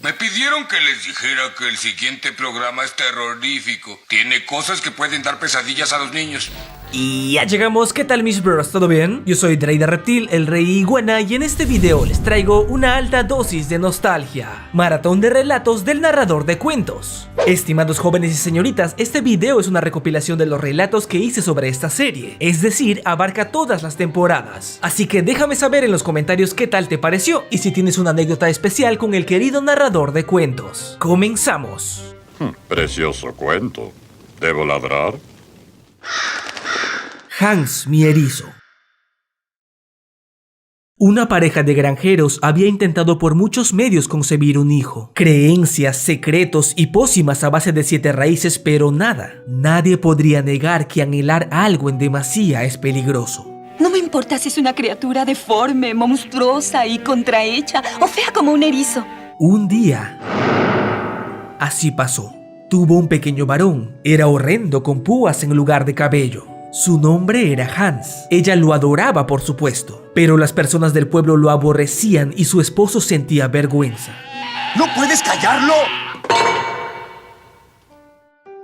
Me pidieron que les dijera que el siguiente programa es terrorífico. Tiene cosas que pueden dar pesadillas a los niños. Y ya llegamos. ¿Qué tal, mis bros? ¿Todo bien? Yo soy Dray de Reptil, el rey iguana, y en este video les traigo una alta dosis de nostalgia. Maratón de relatos del narrador de cuentos. Estimados jóvenes y señoritas, este video es una recopilación de los relatos que hice sobre esta serie, es decir, abarca todas las temporadas. Así que déjame saber en los comentarios qué tal te pareció y si tienes una anécdota especial con el querido narrador de cuentos. ¡Comenzamos! Precioso cuento. ¿Debo ladrar? Hans, mi erizo. Una pareja de granjeros había intentado por muchos medios concebir un hijo. Creencias, secretos y pócimas a base de 7 raíces, pero nada. Nadie podría negar que anhelar algo en demasía es peligroso. No me importa si es una criatura deforme, monstruosa y contrahecha o fea como un erizo. Un día, así pasó. Tuvo un pequeño varón. Era horrendo con púas en lugar de cabello. Su nombre era Hans. Ella lo adoraba, por supuesto, pero las personas del pueblo lo aborrecían y su esposo sentía vergüenza. ¿No puedes callarlo?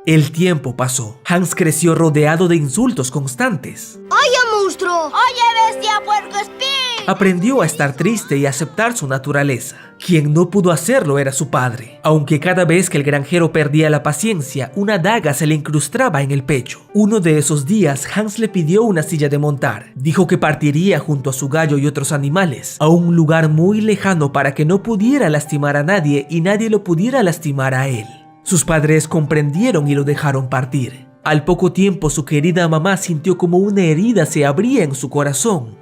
El tiempo pasó. Hans creció rodeado de insultos constantes. ¡Oye, monstruo! ¡Oye, bestia, puercoespín! Aprendió a estar triste y a aceptar su naturaleza. Quien no pudo hacerlo era su padre, aunque cada vez que el granjero perdía la paciencia, una daga se le incrustaba en el pecho. Uno de esos días, Hans le pidió una silla de montar. Dijo que partiría junto a su gallo y otros animales a un lugar muy lejano para que no pudiera lastimar a nadie y nadie lo pudiera lastimar a él. Sus padres comprendieron y lo dejaron partir. Al poco tiempo, su querida mamá sintió como una herida se abría en su corazón.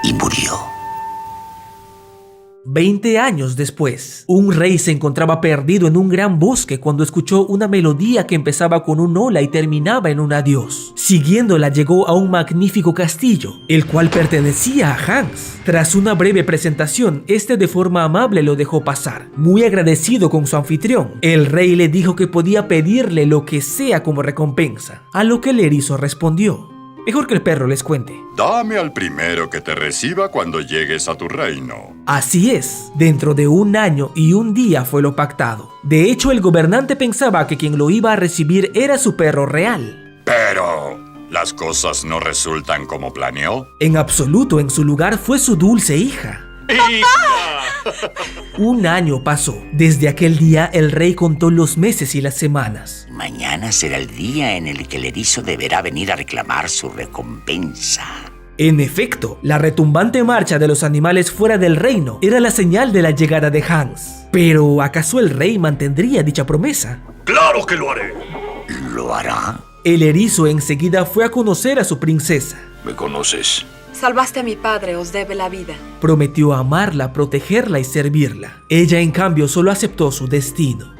Y murió. 20 años después, un rey se encontraba perdido en un gran bosque cuando escuchó una melodía que empezaba con un hola y terminaba en un adiós. Siguiéndola llegó a un magnífico castillo, el cual pertenecía a Hans. Tras una breve presentación, este de forma amable lo dejó pasar. Muy agradecido con su anfitrión, el rey le dijo que podía pedirle lo que sea como recompensa, a lo que el erizo respondió: mejor que el perro les cuente. Dame al primero que te reciba cuando llegues a tu reino. Así es, dentro de 1 año y 1 día fue lo pactado. De hecho, el gobernante pensaba que quien lo iba a recibir era su perro real. Pero las cosas no resultan como planeó. En absoluto, en su lugar fue su dulce hija. ¡Hija! 1 año pasó. Desde aquel día, el rey contó los meses y las semanas. Mañana será el día en el que el erizo deberá venir a reclamar su recompensa. En efecto, la retumbante marcha de los animales fuera del reino era la señal de la llegada de Hans. Pero, ¿acaso el rey mantendría dicha promesa? ¡Claro que lo haré! ¿Lo hará? El erizo enseguida fue a conocer a su princesa. ¿Me conoces? Salvaste a mi padre, os debe la vida. Prometió amarla, protegerla y servirla. Ella, en cambio, solo aceptó su destino.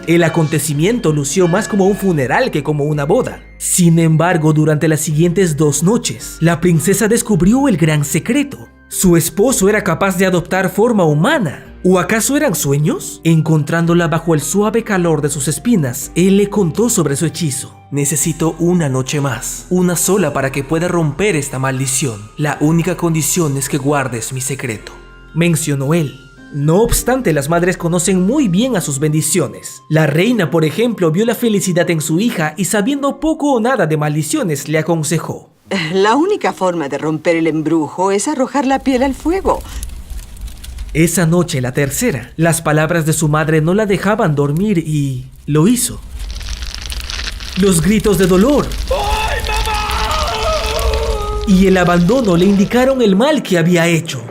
El acontecimiento lució más como un funeral que como una boda. Sin embargo, durante las siguientes 2 noches, la princesa descubrió el gran secreto. Su esposo era capaz de adoptar forma humana. ¿O acaso eran sueños? Encontrándola bajo el suave calor de sus espinas, él le contó sobre su hechizo. Necesito 1 noche más, 1 sola para que pueda romper esta maldición. La única condición es que guardes mi secreto, mencionó él. No obstante, las madres conocen muy bien a sus bendiciones. La reina, por ejemplo, vio la felicidad en su hija y, sabiendo poco o nada de maldiciones, le aconsejó: la única forma de romper el embrujo es arrojar la piel al fuego. Esa noche, la tercera, las palabras de su madre no la dejaban dormir y lo hizo. Los gritos de dolor y el abandono le indicaron el mal que había hecho.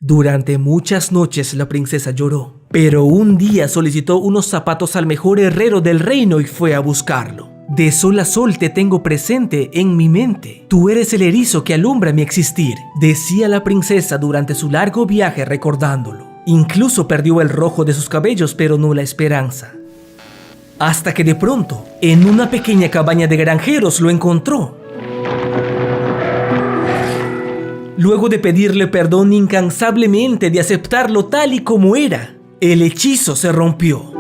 Durante muchas noches la princesa lloró, pero un día solicitó unos zapatos al mejor herrero del reino y fue a buscarlo. De sol a sol te tengo presente en mi mente. Tú eres el erizo que alumbra mi existir, decía la princesa durante su largo viaje recordándolo. Incluso perdió el rojo de sus cabellos, pero no la esperanza. Hasta que de pronto, en una pequeña cabaña de granjeros lo encontró. Luego de pedirle perdón incansablemente, de aceptarlo tal y como era, el hechizo se rompió.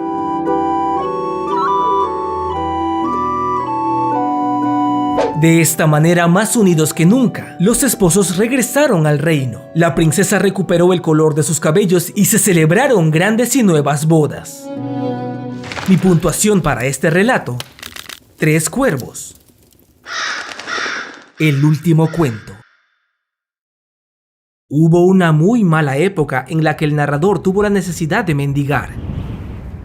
De esta manera, más unidos que nunca, los esposos regresaron al reino. La princesa recuperó el color de sus cabellos y se celebraron grandes y nuevas bodas. Mi puntuación para este relato: 3 cuervos. El último cuento. Hubo una muy mala época en la que el narrador tuvo la necesidad de mendigar,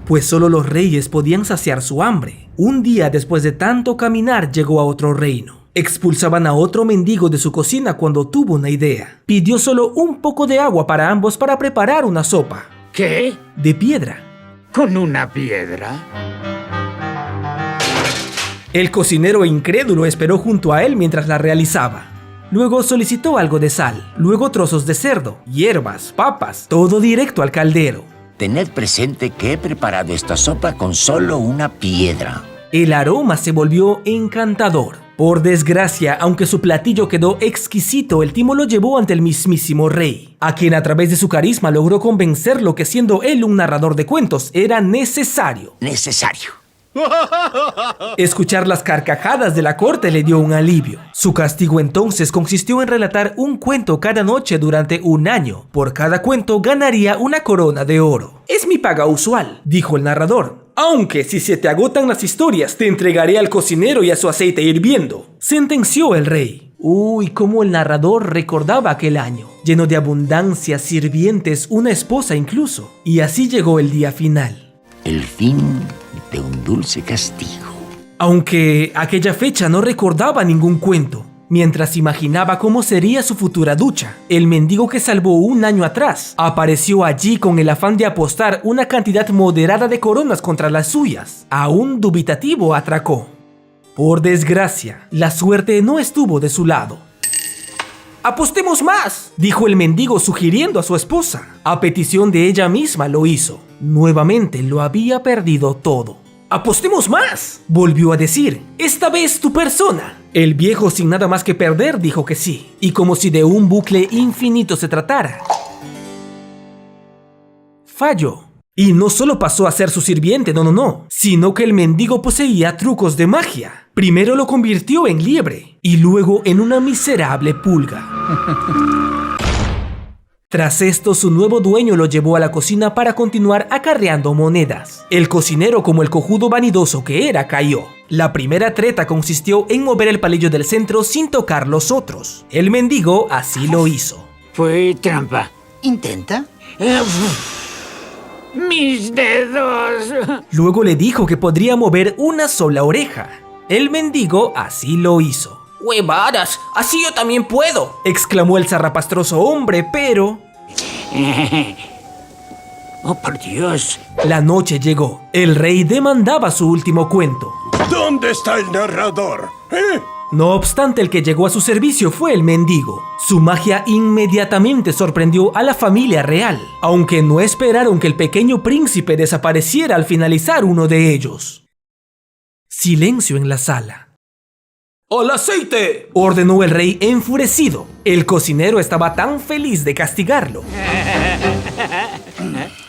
pues solo los reyes podían saciar su hambre. Un día, después de tanto caminar, llegó a otro reino. Expulsaban a otro mendigo de su cocina cuando tuvo una idea. Pidió solo un poco de agua para ambos para preparar una sopa. ¿Qué? De piedra. ¿Con una piedra? El cocinero incrédulo esperó junto a él mientras la realizaba. Luego solicitó algo de sal, luego trozos de cerdo, hierbas, papas, todo directo al caldero. Tened presente que he preparado esta sopa con solo una piedra. El aroma se volvió encantador. Por desgracia, aunque su platillo quedó exquisito, el timo lo llevó ante el mismísimo rey, a quien a través de su carisma logró convencerlo que, siendo él un narrador de cuentos, era necesario. Escuchar las carcajadas de la corte le dio un alivio. Su castigo entonces consistió en relatar un cuento cada noche durante 1 año. Por cada cuento ganaría una corona de oro. Es mi paga usual, dijo el narrador. Aunque si se te agotan las historias, te entregaré al cocinero y a su aceite hirviendo, sentenció el rey. Uy, cómo el narrador recordaba aquel año, lleno de abundancia, sirvientes, una esposa incluso. Y así llegó el día final. El fin de un dulce castigo. Aunque aquella fecha no recordaba ningún cuento, mientras imaginaba cómo sería su futura ducha, el mendigo que salvó 1 año atrás apareció allí con el afán de apostar una cantidad moderada de coronas contra las suyas. Aún dubitativo atracó. Por desgracia, la suerte no estuvo de su lado. ¡Apostemos más!, dijo el mendigo sugiriendo a su esposa. A petición de ella misma lo hizo. Nuevamente lo había perdido todo. ¡Apostemos más!, volvió a decir. ¡Esta vez tu persona! El viejo, sin nada más que perder, dijo que sí. Y como si de un bucle infinito se tratara, falló. Y no solo pasó a ser su sirviente, no, sino que el mendigo poseía trucos de magia. Primero lo convirtió en liebre y luego en una miserable pulga. Tras esto, su nuevo dueño lo llevó a la cocina para continuar acarreando monedas. El cocinero, como el cojudo vanidoso que era, cayó. La primera treta consistió en mover el palillo del centro sin tocar los otros. El mendigo así lo hizo. Fue trampa. Intenta. ¡Mis dedos! Luego le dijo que podría mover una sola oreja. El mendigo así lo hizo. ¡Huevadas! ¡Así yo también puedo! Exclamó el zarrapastroso hombre, pero... ¡Oh, por Dios! La noche llegó. El rey demandaba su último cuento. ¿Dónde está el narrador? No obstante, el que llegó a su servicio fue el mendigo. Su magia inmediatamente sorprendió a la familia real, aunque no esperaron que el pequeño príncipe desapareciera al finalizar uno de ellos. Silencio en la sala. ¡Al aceite!, ordenó el rey enfurecido. El cocinero estaba tan feliz de castigarlo.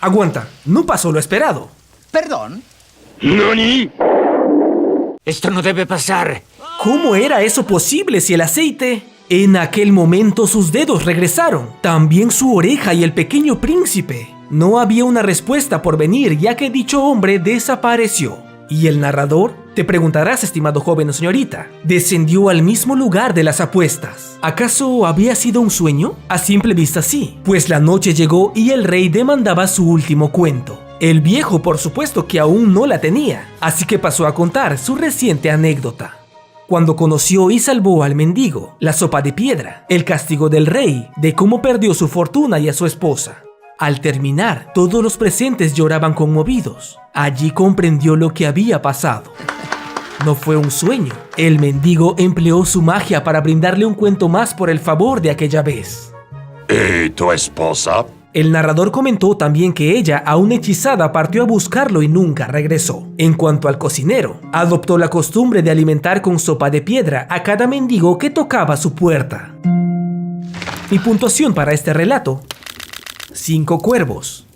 Aguanta, no pasó lo esperado. ¿Perdón? ¿Nani? Esto no debe pasar. ¿Cómo era eso posible si el aceite? En aquel momento sus dedos regresaron, también su oreja y el pequeño príncipe. No había una respuesta por venir, ya que dicho hombre desapareció. ¿Y el narrador? Te preguntarás, estimado joven o señorita. Descendió al mismo lugar de las apuestas. ¿Acaso había sido un sueño? A simple vista sí, pues la noche llegó y el rey demandaba su último cuento. El viejo, por supuesto, que aún no la tenía, así que pasó a contar su reciente anécdota. Cuando conoció y salvó al mendigo, la sopa de piedra, el castigo del rey, de cómo perdió su fortuna y a su esposa. Al terminar, todos los presentes lloraban conmovidos. Allí comprendió lo que había pasado. No fue un sueño. El mendigo empleó su magia para brindarle un cuento más por el favor de aquella vez. ¿Y tu esposa? El narrador comentó también que ella, aún hechizada, partió a buscarlo y nunca regresó. En cuanto al cocinero, adoptó la costumbre de alimentar con sopa de piedra a cada mendigo que tocaba su puerta. Mi puntuación para este relato: 5 cuervos.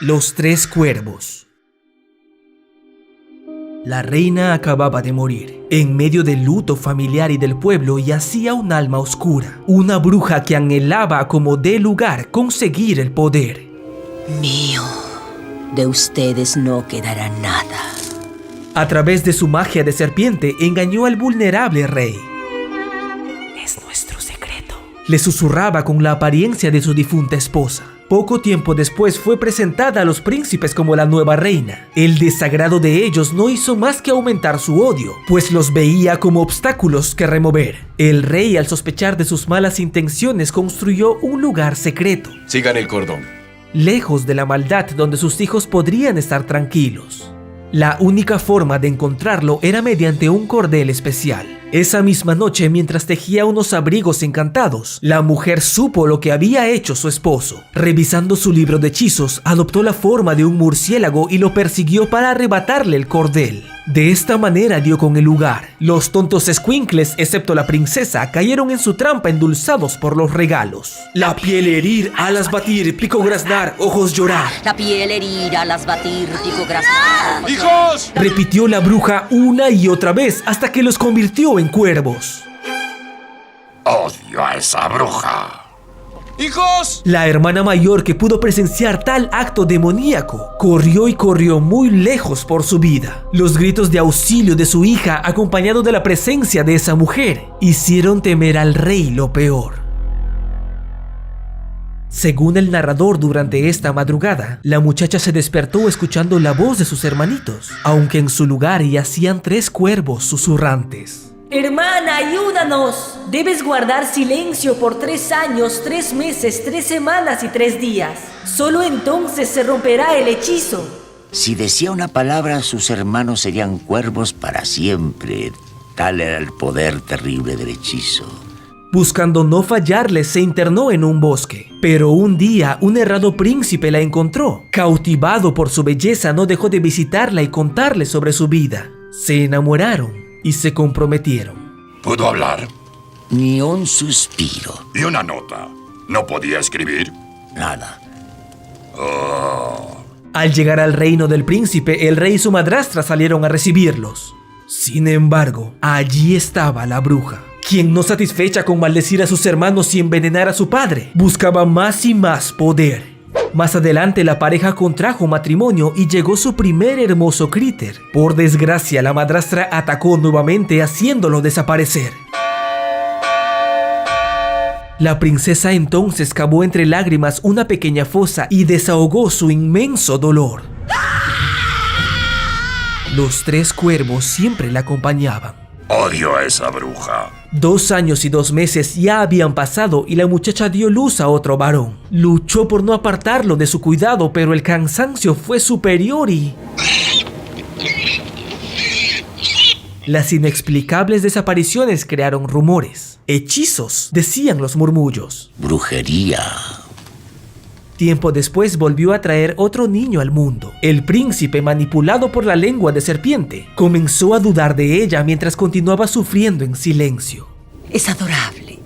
Los 3 cuervos. La reina acababa de morir, en medio del luto familiar y del pueblo yacía un alma oscura, una bruja que anhelaba como dé lugar conseguir el poder. Mío, de ustedes no quedará nada. A través de su magia de serpiente engañó al vulnerable rey. Es nuestro secreto. Le susurraba con la apariencia de su difunta esposa. Poco tiempo después fue presentada a los príncipes como la nueva reina. El desagrado de ellos no hizo más que aumentar su odio, pues los veía como obstáculos que remover. El rey, al sospechar de sus malas intenciones, construyó un lugar secreto. Sigan el cordón. Lejos de la maldad, donde sus hijos podrían estar tranquilos. La única forma de encontrarlo era mediante un cordel especial. Esa misma noche, mientras tejía unos abrigos encantados, la mujer supo lo que había hecho su esposo. Revisando su libro de hechizos, adoptó la forma de un murciélago y lo persiguió para arrebatarle el cordel. De esta manera dio con el lugar. Los tontos escuincles, excepto la princesa, cayeron en su trampa endulzados por los regalos. La piel herir, alas batir, pico graznar, ojos llorar. La piel herir, alas batir, pico graznar. ¡Hijos! Repitió la bruja una y otra vez hasta que los convirtió en cuervos. Odio a esa bruja. ¡Hijos! La hermana mayor, que pudo presenciar tal acto demoníaco, corrió y corrió muy lejos por su vida. Los gritos de auxilio de su hija, acompañados de la presencia de esa mujer, hicieron temer al rey lo peor. Según el narrador, durante esta madrugada, la muchacha se despertó escuchando la voz de sus hermanitos, aunque en su lugar yacían 3 cuervos susurrantes. Hermana, ayúdanos. Debes guardar silencio por 3 años, 3 meses, 3 semanas y 3 días. Solo entonces se romperá el hechizo. Si decía una palabra, sus hermanos serían cuervos para siempre. Tal era el poder terrible del hechizo. Buscando no fallarle, se internó en un bosque. Pero un día, un errado príncipe la encontró. Cautivado por su belleza, no dejó de visitarla y contarle sobre su vida. Se enamoraron y se comprometieron. ¿Pudo hablar? Ni un suspiro. ¿Y una nota? ¿No podía escribir? Nada. Al llegar al reino del príncipe, el rey y su madrastra salieron a recibirlos. Sin embargo, allí estaba la bruja, quien, no satisfecha con maldecir a sus hermanos y envenenar a su padre, buscaba más y más poder. Más adelante, la pareja contrajo matrimonio y llegó su primer hermoso críter. Por desgracia, la madrastra atacó nuevamente, haciéndolo desaparecer. La princesa entonces cavó entre lágrimas una pequeña fosa y desahogó su inmenso dolor. Los 3 cuervos siempre la acompañaban. Odio a esa bruja. 2 años y 2 meses ya habían pasado y la muchacha dio luz a otro varón. Luchó por no apartarlo de su cuidado, pero el cansancio fue superior y... Las inexplicables desapariciones crearon rumores. Hechizos, decían los murmullos. Brujería. Tiempo después volvió a traer otro niño al mundo. El príncipe, manipulado por la lengua de serpiente, comenzó a dudar de ella mientras continuaba sufriendo en silencio. Es adorable.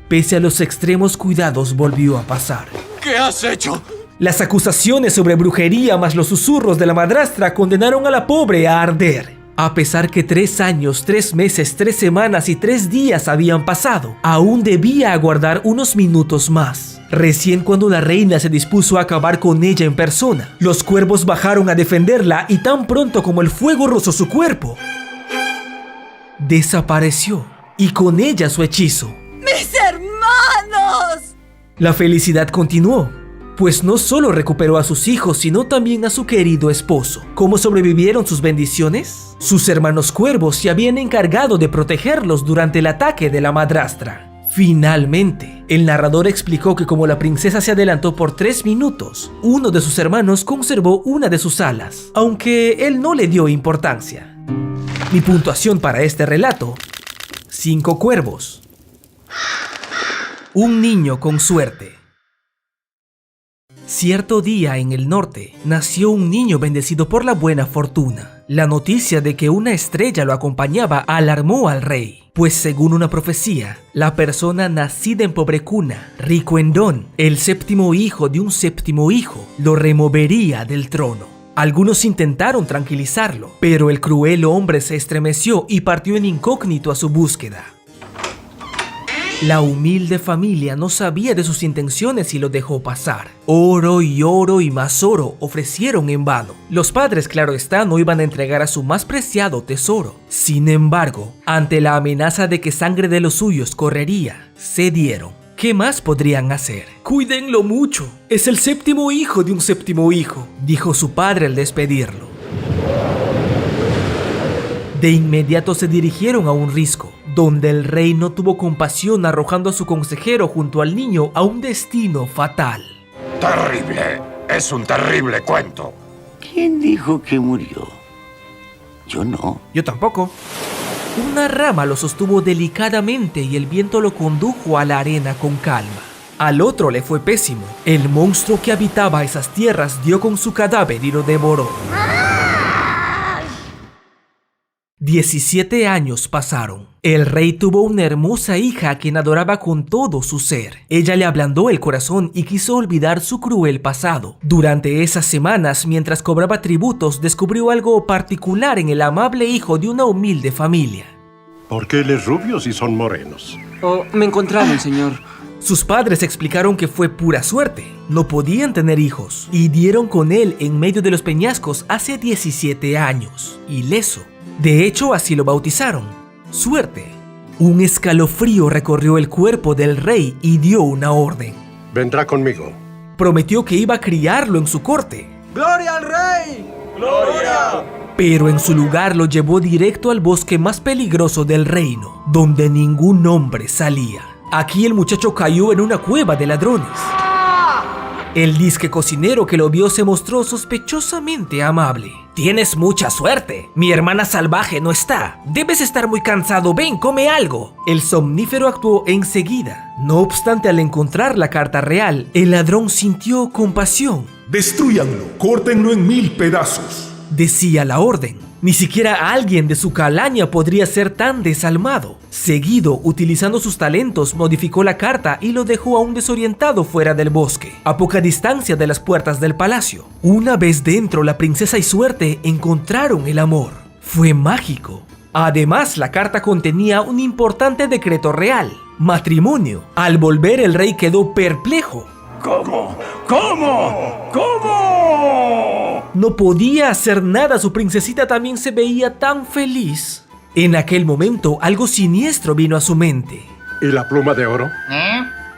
Pese a los extremos cuidados, volvió a pasar. ¿Qué has hecho? Las acusaciones sobre brujería más los susurros de la madrastra condenaron a la pobre a arder. A pesar que 3 años, 3 meses, 3 semanas y 3 días habían pasado, aún debía aguardar unos minutos más. Recién cuando la reina se dispuso a acabar con ella en persona, los cuervos bajaron a defenderla y tan pronto como el fuego rozó su cuerpo, desapareció y con ella su hechizo. ¡Mis hermanos! La felicidad continuó, pues no solo recuperó a sus hijos, sino también a su querido esposo. ¿Cómo sobrevivieron sus bendiciones? Sus hermanos cuervos se habían encargado de protegerlos durante el ataque de la madrastra. Finalmente, el narrador explicó que como la princesa se adelantó por 3 minutos, uno de sus hermanos conservó una de sus alas, aunque él no le dio importancia. Mi puntuación para este relato: 5 cuervos. Un niño con suerte. Cierto día en el norte, nació un niño bendecido por la buena fortuna. La noticia de que una estrella lo acompañaba alarmó al rey, pues según una profecía, la persona nacida en pobre cuna, rico en don, el 7º hijo de un 7º hijo, lo removería del trono. Algunos intentaron tranquilizarlo, pero el cruel hombre se estremeció y partió en incógnito a su búsqueda. La humilde familia no sabía de sus intenciones y lo dejó pasar. Oro y más oro ofrecieron en vano. Los padres, claro está, no iban a entregar a su más preciado tesoro. Sin embargo, ante la amenaza de que sangre de los suyos correría, cedieron. ¿Qué más podrían hacer? Cuídenlo mucho. Es el séptimo hijo de un séptimo hijo, dijo su padre al despedirlo. De inmediato se dirigieron a un risco, donde el rey no tuvo compasión arrojando a su consejero junto al niño a un destino fatal. Terrible. Es un terrible cuento. ¿Quién dijo que murió? Yo no. Yo tampoco. Una rama lo sostuvo delicadamente y el viento lo condujo a la arena con calma. Al otro le fue pésimo. El monstruo que habitaba esas tierras dio con su cadáver y lo devoró. 17 años pasaron. El rey tuvo una hermosa hija a quien adoraba con todo su ser. Ella le ablandó el corazón y quiso olvidar su cruel pasado. Durante esas semanas, mientras cobraba tributos, descubrió algo particular en el amable hijo de una humilde familia. ¿Por qué él es rubio si son morenos? Oh, me encontraron, señor. Sus padres explicaron que fue pura suerte. No podían tener hijos y dieron con él en medio de los peñascos hace 17 años, ileso. De hecho, así lo bautizaron. Suerte. Un escalofrío recorrió el cuerpo del rey y dio una orden. Vendrá conmigo. Prometió que iba a criarlo en su corte. ¡Gloria al rey! ¡Gloria! Pero en su lugar lo llevó directo al bosque más peligroso del reino, donde ningún hombre salía. Aquí el muchacho cayó en una cueva de ladrones. El disque cocinero que lo vio se mostró sospechosamente amable. Tienes mucha suerte. Mi hermana salvaje no está. Debes estar muy cansado. Ven, come algo. El somnífero actuó enseguida. No obstante, al encontrar la carta real, el ladrón sintió compasión. Destrúyanlo, córtenlo en 1000 pedazos, decía la orden. Ni siquiera alguien de su calaña podría ser tan desalmado. Seguido, utilizando sus talentos, modificó la carta y lo dejó aún desorientado fuera del bosque, a poca distancia de las puertas del palacio. Una vez dentro, la princesa y Suerte encontraron el amor. Fue mágico. Además, la carta contenía un importante decreto real: matrimonio. Al volver, el rey quedó perplejo. ¿Cómo? ¿Cómo? ¿Cómo? No podía hacer nada, su princesita también se veía tan feliz. En aquel momento, algo siniestro vino a su mente. ¿Y la pluma de oro?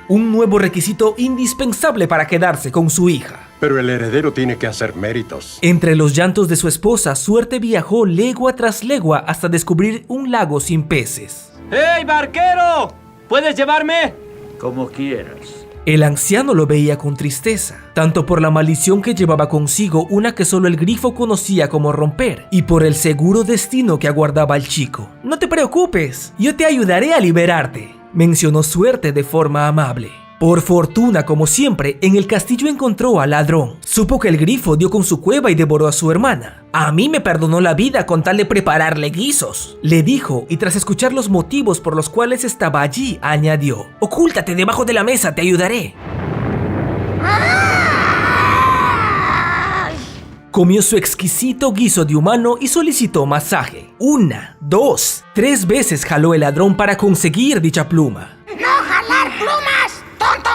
Un nuevo requisito indispensable para quedarse con su hija. Pero el heredero tiene que hacer méritos. Entre los llantos de su esposa, Suerte viajó legua tras legua hasta descubrir un lago sin peces. ¡Hey, barquero! ¿Puedes llevarme? Como quieras. El anciano lo veía con tristeza, tanto por la maldición que llevaba consigo, una que solo el grifo conocía cómo romper, y por el seguro destino que aguardaba al chico. No te preocupes, yo te ayudaré a liberarte, mencionó Suerte de forma amable. Por fortuna, como siempre, en el castillo encontró al ladrón. Supo que el grifo dio con su cueva y devoró a su hermana. A mí me perdonó la vida con tal de prepararle guisos, le dijo, y tras escuchar los motivos por los cuales estaba allí, añadió: ocúltate debajo de la mesa, te ayudaré. Comió su exquisito guiso de humano y solicitó masaje. 1, 2, 3 veces jaló el ladrón para conseguir dicha pluma. ¡No jalar plumas, tonto!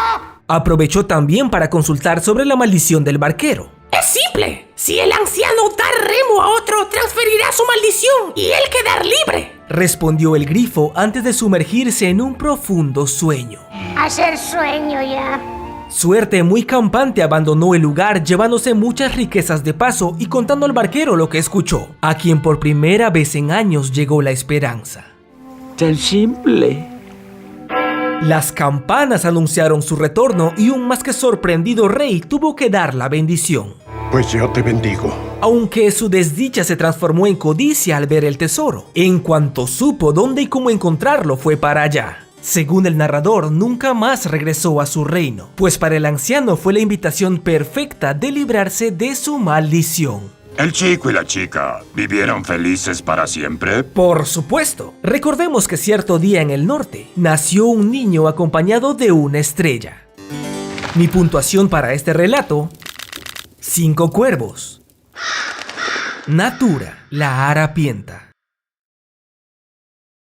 Aprovechó también para consultar sobre la maldición del barquero. Es simple. Si el anciano da remo a otro, transferirá su maldición y él quedará libre, respondió el grifo antes de sumergirse en un profundo sueño. Hacer sueño ya. Suerte, muy campante, abandonó el lugar, llevándose muchas riquezas de paso y contando al barquero lo que escuchó, a quien por primera vez en años llegó la esperanza. Tan simple. Las campanas anunciaron su retorno y un más que sorprendido rey tuvo que dar la bendición. Pues yo te bendigo. Aunque su desdicha se transformó en codicia al ver el tesoro. En cuanto supo dónde y cómo encontrarlo, fue para allá. Según el narrador, nunca más regresó a su reino, pues para el anciano fue la invitación perfecta de librarse de su maldición. ¿El chico y la chica vivieron felices para siempre? Por supuesto. Recordemos que cierto día en el norte nació un niño acompañado de una estrella. Mi puntuación para este relato: 5 cuervos. Natura, la harapienta.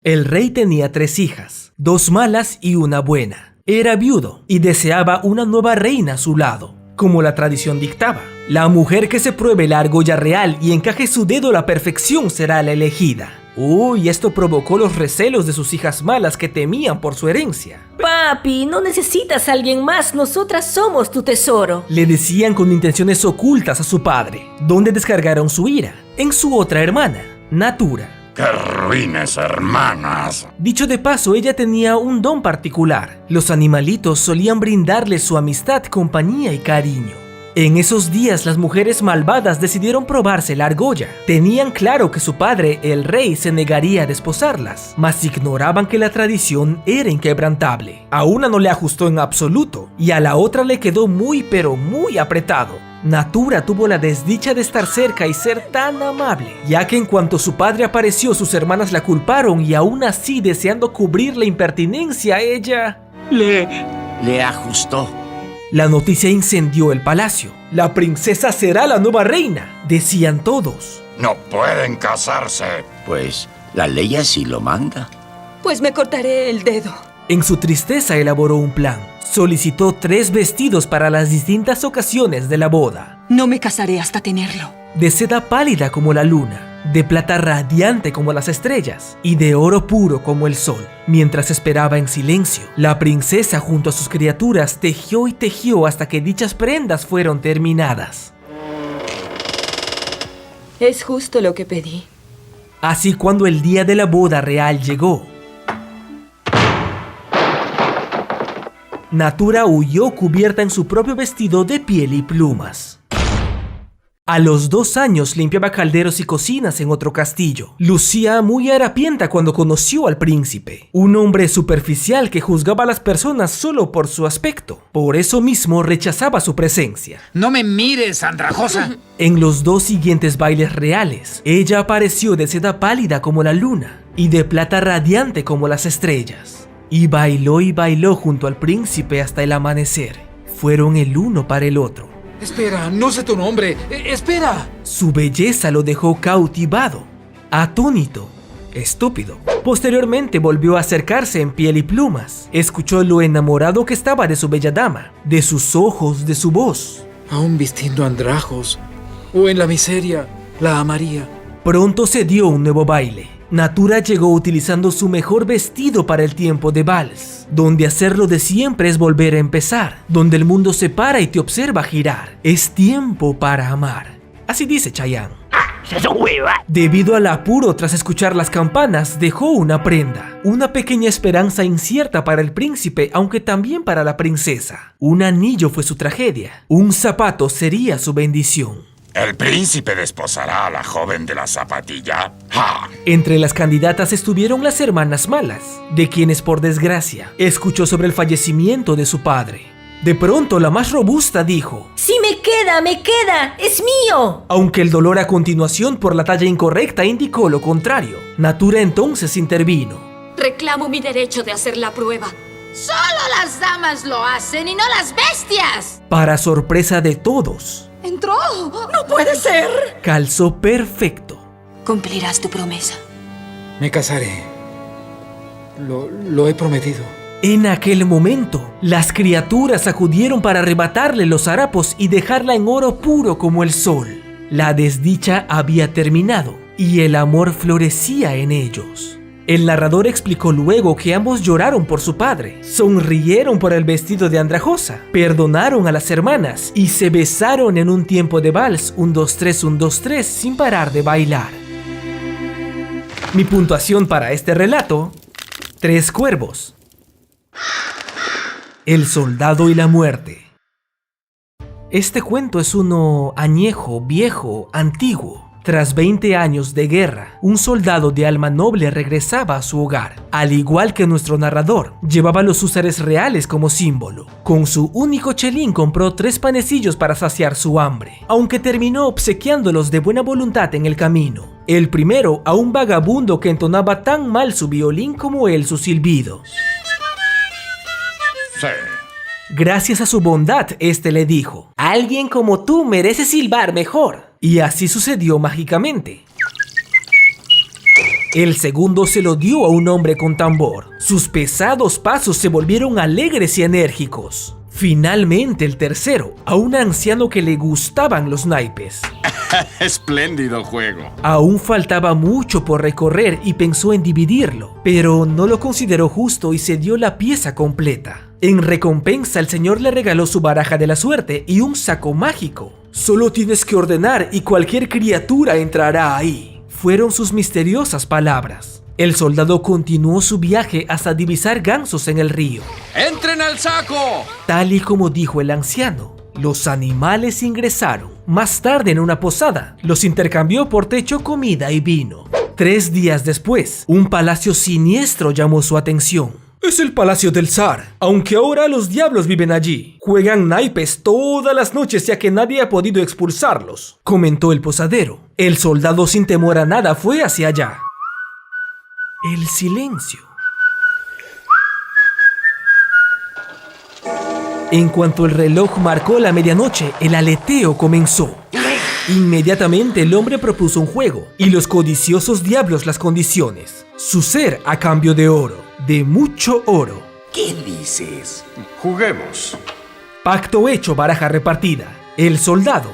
El rey tenía 3 hijas, 2 malas y una buena. Era viudo y deseaba una nueva reina a su lado, como la tradición dictaba. La mujer que se pruebe la argolla real y encaje su dedo a la perfección será la elegida. Uy, esto provocó los recelos de sus hijas malas que temían por su herencia. Papi, no necesitas a alguien más, nosotras somos tu tesoro. Le decían con intenciones ocultas a su padre, donde descargaron su ira, en su otra hermana, Natura. ¡Qué ruines, hermanas! Dicho de paso, ella tenía un don particular. Los animalitos solían brindarle su amistad, compañía y cariño. En esos días, las mujeres malvadas decidieron probarse la argolla. Tenían claro que su padre, el rey, se negaría a desposarlas, mas ignoraban que la tradición era inquebrantable. A una no le ajustó en absoluto, y a la otra le quedó muy pero muy apretado. Natura tuvo la desdicha de estar cerca y ser tan amable, ya que en cuanto su padre apareció, sus hermanas la culparon y aún así, deseando cubrir la impertinencia, ella le ajustó. La noticia incendió el palacio. La princesa será la nueva reina, decían todos. No pueden casarse. Pues la ley así lo manda. Pues me cortaré el dedo. En su tristeza elaboró un plan. Solicitó 3 vestidos para las distintas ocasiones de la boda. No me casaré hasta tenerlo. De seda pálida como la luna, de plata radiante como las estrellas y de oro puro como el sol. Mientras esperaba en silencio, la princesa junto a sus criaturas tejió y tejió hasta que dichas prendas fueron terminadas. Es justo lo que pedí. Así, cuando el día de la boda real llegó, Natura huyó cubierta en su propio vestido de piel y plumas. A los 2 años limpiaba calderos y cocinas en otro castillo. Lucía muy harapienta cuando conoció al príncipe, un hombre superficial que juzgaba a las personas solo por su aspecto. Por eso mismo rechazaba su presencia. ¡No me mires, andrajosa! En los 2 siguientes bailes reales, ella apareció de seda pálida como la luna y de plata radiante como las estrellas. Y bailó junto al príncipe hasta el amanecer. Fueron el uno para el otro. Espera, no sé tu nombre. ¡Espera! Su belleza lo dejó cautivado, atónito, estúpido. Posteriormente volvió a acercarse en piel y plumas. Escuchó lo enamorado que estaba de su bella dama, de sus ojos, de su voz. Aún vistiendo andrajos, o en la miseria, la amaría. Pronto se dio un nuevo baile. Natura llegó utilizando su mejor vestido para el tiempo de vals, donde hacerlo de siempre es volver a empezar, donde el mundo se para y te observa girar. Es tiempo para amar. Así dice Chayanne. Debido al apuro tras escuchar las campanas, dejó una prenda, una pequeña esperanza incierta para el príncipe, aunque también para la princesa. Un anillo fue su tragedia, un zapato sería su bendición. ¿El príncipe desposará a la joven de la zapatilla? ¡Ja! Entre las candidatas estuvieron las hermanas malas, de quienes por desgracia escuchó sobre el fallecimiento de su padre. De pronto la más robusta dijo: ¡Sí me queda! ¡Es mío! Aunque el dolor a continuación por la talla incorrecta indicó lo contrario. Natura entonces intervino. Reclamo mi derecho de hacer la prueba. Solo las damas lo hacen y no las bestias. Para sorpresa de todos, ¡entró! ¡No puede ser! Calzó perfecto. Cumplirás tu promesa. Me casaré. Lo he prometido. En aquel momento, las criaturas acudieron para arrebatarle los harapos y dejarla en oro puro como el sol. La desdicha había terminado y el amor florecía en ellos. El narrador explicó luego que ambos lloraron por su padre, sonrieron por el vestido de andrajosa, perdonaron a las hermanas y se besaron en un tiempo de vals, 1, 2, 3, 1, 2, 3, sin parar de bailar. Mi puntuación para este relato: 3 cuervos. El soldado y la muerte. Este cuento es uno añejo, viejo, antiguo. Tras 20 años de guerra, un soldado de alma noble regresaba a su hogar. Al igual que nuestro narrador, llevaba los húsares reales como símbolo. Con su único chelín compró 3 panecillos para saciar su hambre, aunque terminó obsequiándolos de buena voluntad en el camino. El primero a un vagabundo que entonaba tan mal su violín como él su silbido. Sí, Gracias a su bondad, este le dijo: alguien como tú merece silbar mejor. Y así sucedió mágicamente. El segundo se lo dio a un hombre con tambor. Sus pesados pasos se volvieron alegres y enérgicos. Finalmente el tercero, a un anciano que le gustaban los naipes. Espléndido juego. Aún faltaba mucho por recorrer y pensó en dividirlo, pero no lo consideró justo y se dio la pieza completa. En recompensa, el señor le regaló su baraja de la suerte y un saco mágico. Solo tienes que ordenar y cualquier criatura entrará ahí. Fueron sus misteriosas palabras. El soldado continuó su viaje hasta divisar gansos en el río. ¡Entren al saco! Tal y como dijo el anciano, los animales ingresaron. Más tarde, en una posada, los intercambió por techo, comida y vino. 3 días después, un palacio siniestro llamó su atención. Es el palacio del zar, aunque ahora los diablos viven allí. Juegan naipes todas las noches ya que nadie ha podido expulsarlos, comentó el posadero. El soldado, sin temor a nada, fue hacia allá. El silencio. En cuanto el reloj marcó la medianoche, el aleteo comenzó. Inmediatamente el hombre propuso un juego, y los codiciosos diablos las condiciones. Su ser a cambio de oro, de mucho oro. ¿Qué dices? Juguemos. Pacto hecho, baraja repartida. El soldado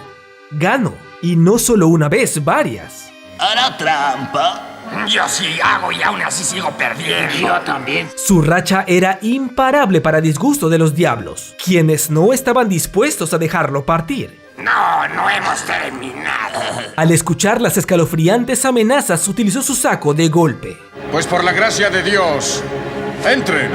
ganó, y no solo una vez, varias. ¿Hará trampa? Yo sí hago y aún así sigo perdiendo. Yo también. Su racha era imparable para disgusto de los diablos, quienes no estaban dispuestos a dejarlo partir. No hemos terminado. Al escuchar las escalofriantes amenazas, utilizó su saco de golpe. Pues por la gracia de Dios, entren.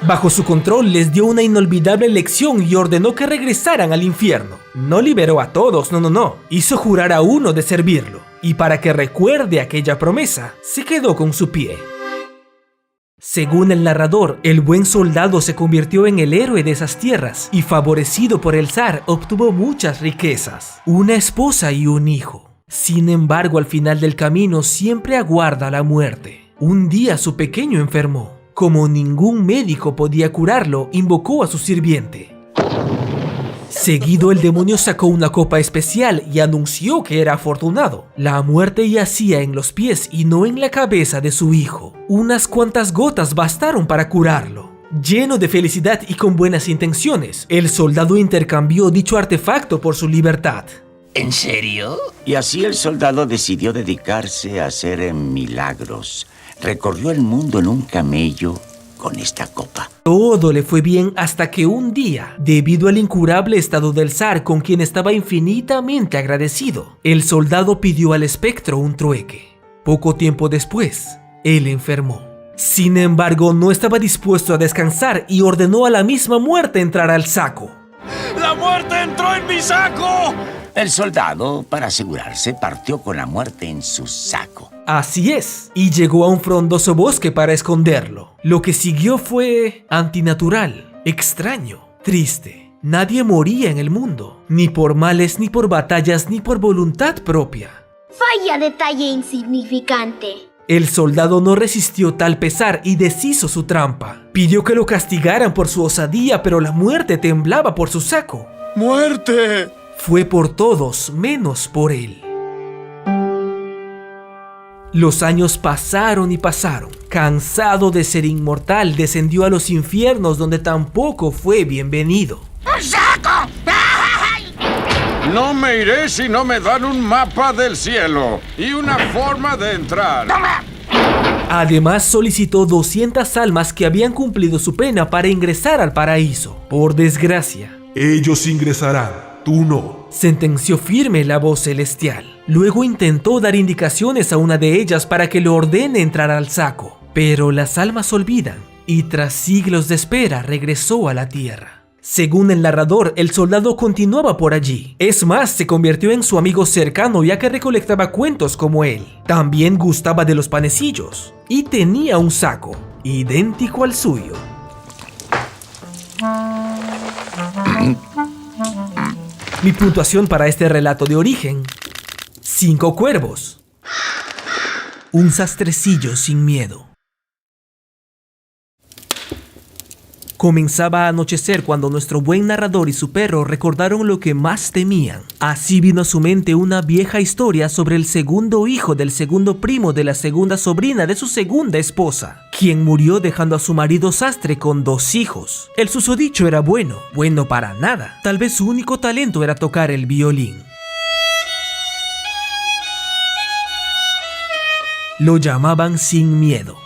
Bajo su control les dio una inolvidable lección y ordenó que regresaran al infierno. No liberó a todos, no. Hizo jurar a uno de servirlo. Y para que recuerde aquella promesa, se quedó con su pie. Según el narrador, el buen soldado se convirtió en el héroe de esas tierras y, favorecido por el zar, obtuvo muchas riquezas, una esposa y un hijo. Sin embargo, al final del camino siempre aguarda la muerte. Un día su pequeño enfermó. Como ningún médico podía curarlo, invocó a su sirviente. Seguido, el demonio sacó una copa especial y anunció que era afortunado. La muerte yacía en los pies y no en la cabeza de su hijo. Unas cuantas gotas bastaron para curarlo. Lleno de felicidad y con buenas intenciones, el soldado intercambió dicho artefacto por su libertad. ¿En serio? Y así el soldado decidió dedicarse a hacer milagros. Recorrió el mundo en un camello con esta copa. Todo le fue bien hasta que un día, debido al incurable estado del zar con quien estaba infinitamente agradecido, el soldado pidió al espectro un trueque. Poco tiempo después, él enfermó. Sin embargo, no estaba dispuesto a descansar y ordenó a la misma muerte entrar al saco. ¡La muerte entró en mi saco! El soldado, para asegurarse, partió con la muerte en su saco. Así es, y llegó a un frondoso bosque para esconderlo. Lo que siguió fue antinatural, extraño, triste. Nadie moría en el mundo, ni por males, ni por batallas, ni por voluntad propia. Vaya detalle insignificante. El soldado no resistió tal pesar y deshizo su trampa. Pidió que lo castigaran por su osadía, pero la muerte temblaba por su saco. ¡Muerte! Fue por todos, menos por él. Los años pasaron y pasaron. Cansado de ser inmortal, descendió a los infiernos donde tampoco fue bienvenido. ¡Un saco! No me iré si no me dan un mapa del cielo y una forma de entrar. ¡Toma! Además, solicitó 200 almas que habían cumplido su pena para ingresar al paraíso. Por desgracia, ellos ingresarán, tú no, sentenció firme la voz celestial. Luego intentó dar indicaciones a una de ellas para que lo ordene entrar al saco. Pero las almas olvidan y tras siglos de espera regresó a la tierra. Según el narrador, el soldado continuaba por allí. Es más, se convirtió en su amigo cercano ya que recolectaba cuentos como él. También gustaba de los panecillos y tenía un saco idéntico al suyo. Mi puntuación para este relato de origen: 5 cuervos. Un sastrecillo sin miedo. Comenzaba a anochecer cuando nuestro buen narrador y su perro recordaron lo que más temían. Así vino a su mente una vieja historia sobre el segundo hijo del segundo primo de la segunda sobrina de su segunda esposa, quien murió dejando a su marido sastre con 2 hijos. El susodicho era bueno para nada. Tal vez su único talento era tocar el violín. Lo llamaban Sin Miedo.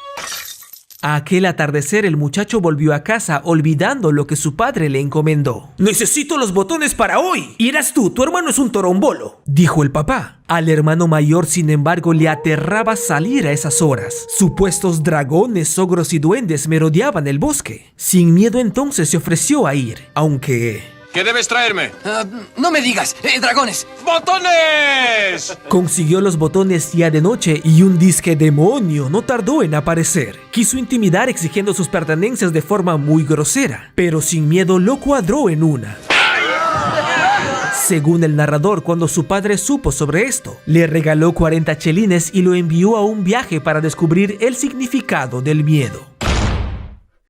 Aquel atardecer el muchacho volvió a casa olvidando lo que su padre le encomendó. «Necesito los botones para hoy. Y eras tú, tu hermano es un torombolo», dijo el papá. Al hermano mayor, sin embargo, le aterraba salir a esas horas. Supuestos dragones, ogros y duendes merodeaban el bosque. Sin Miedo entonces se ofreció a ir, aunque... ¿Qué debes traerme? No me digas, dragones. ¡Botones! Consiguió los botones ya de noche y un disque demonio no tardó en aparecer. Quiso intimidar exigiendo sus pertenencias de forma muy grosera, pero Sin Miedo lo cuadró en una. Según el narrador, cuando su padre supo sobre esto, le regaló 40 chelines y lo envió a un viaje para descubrir el significado del miedo.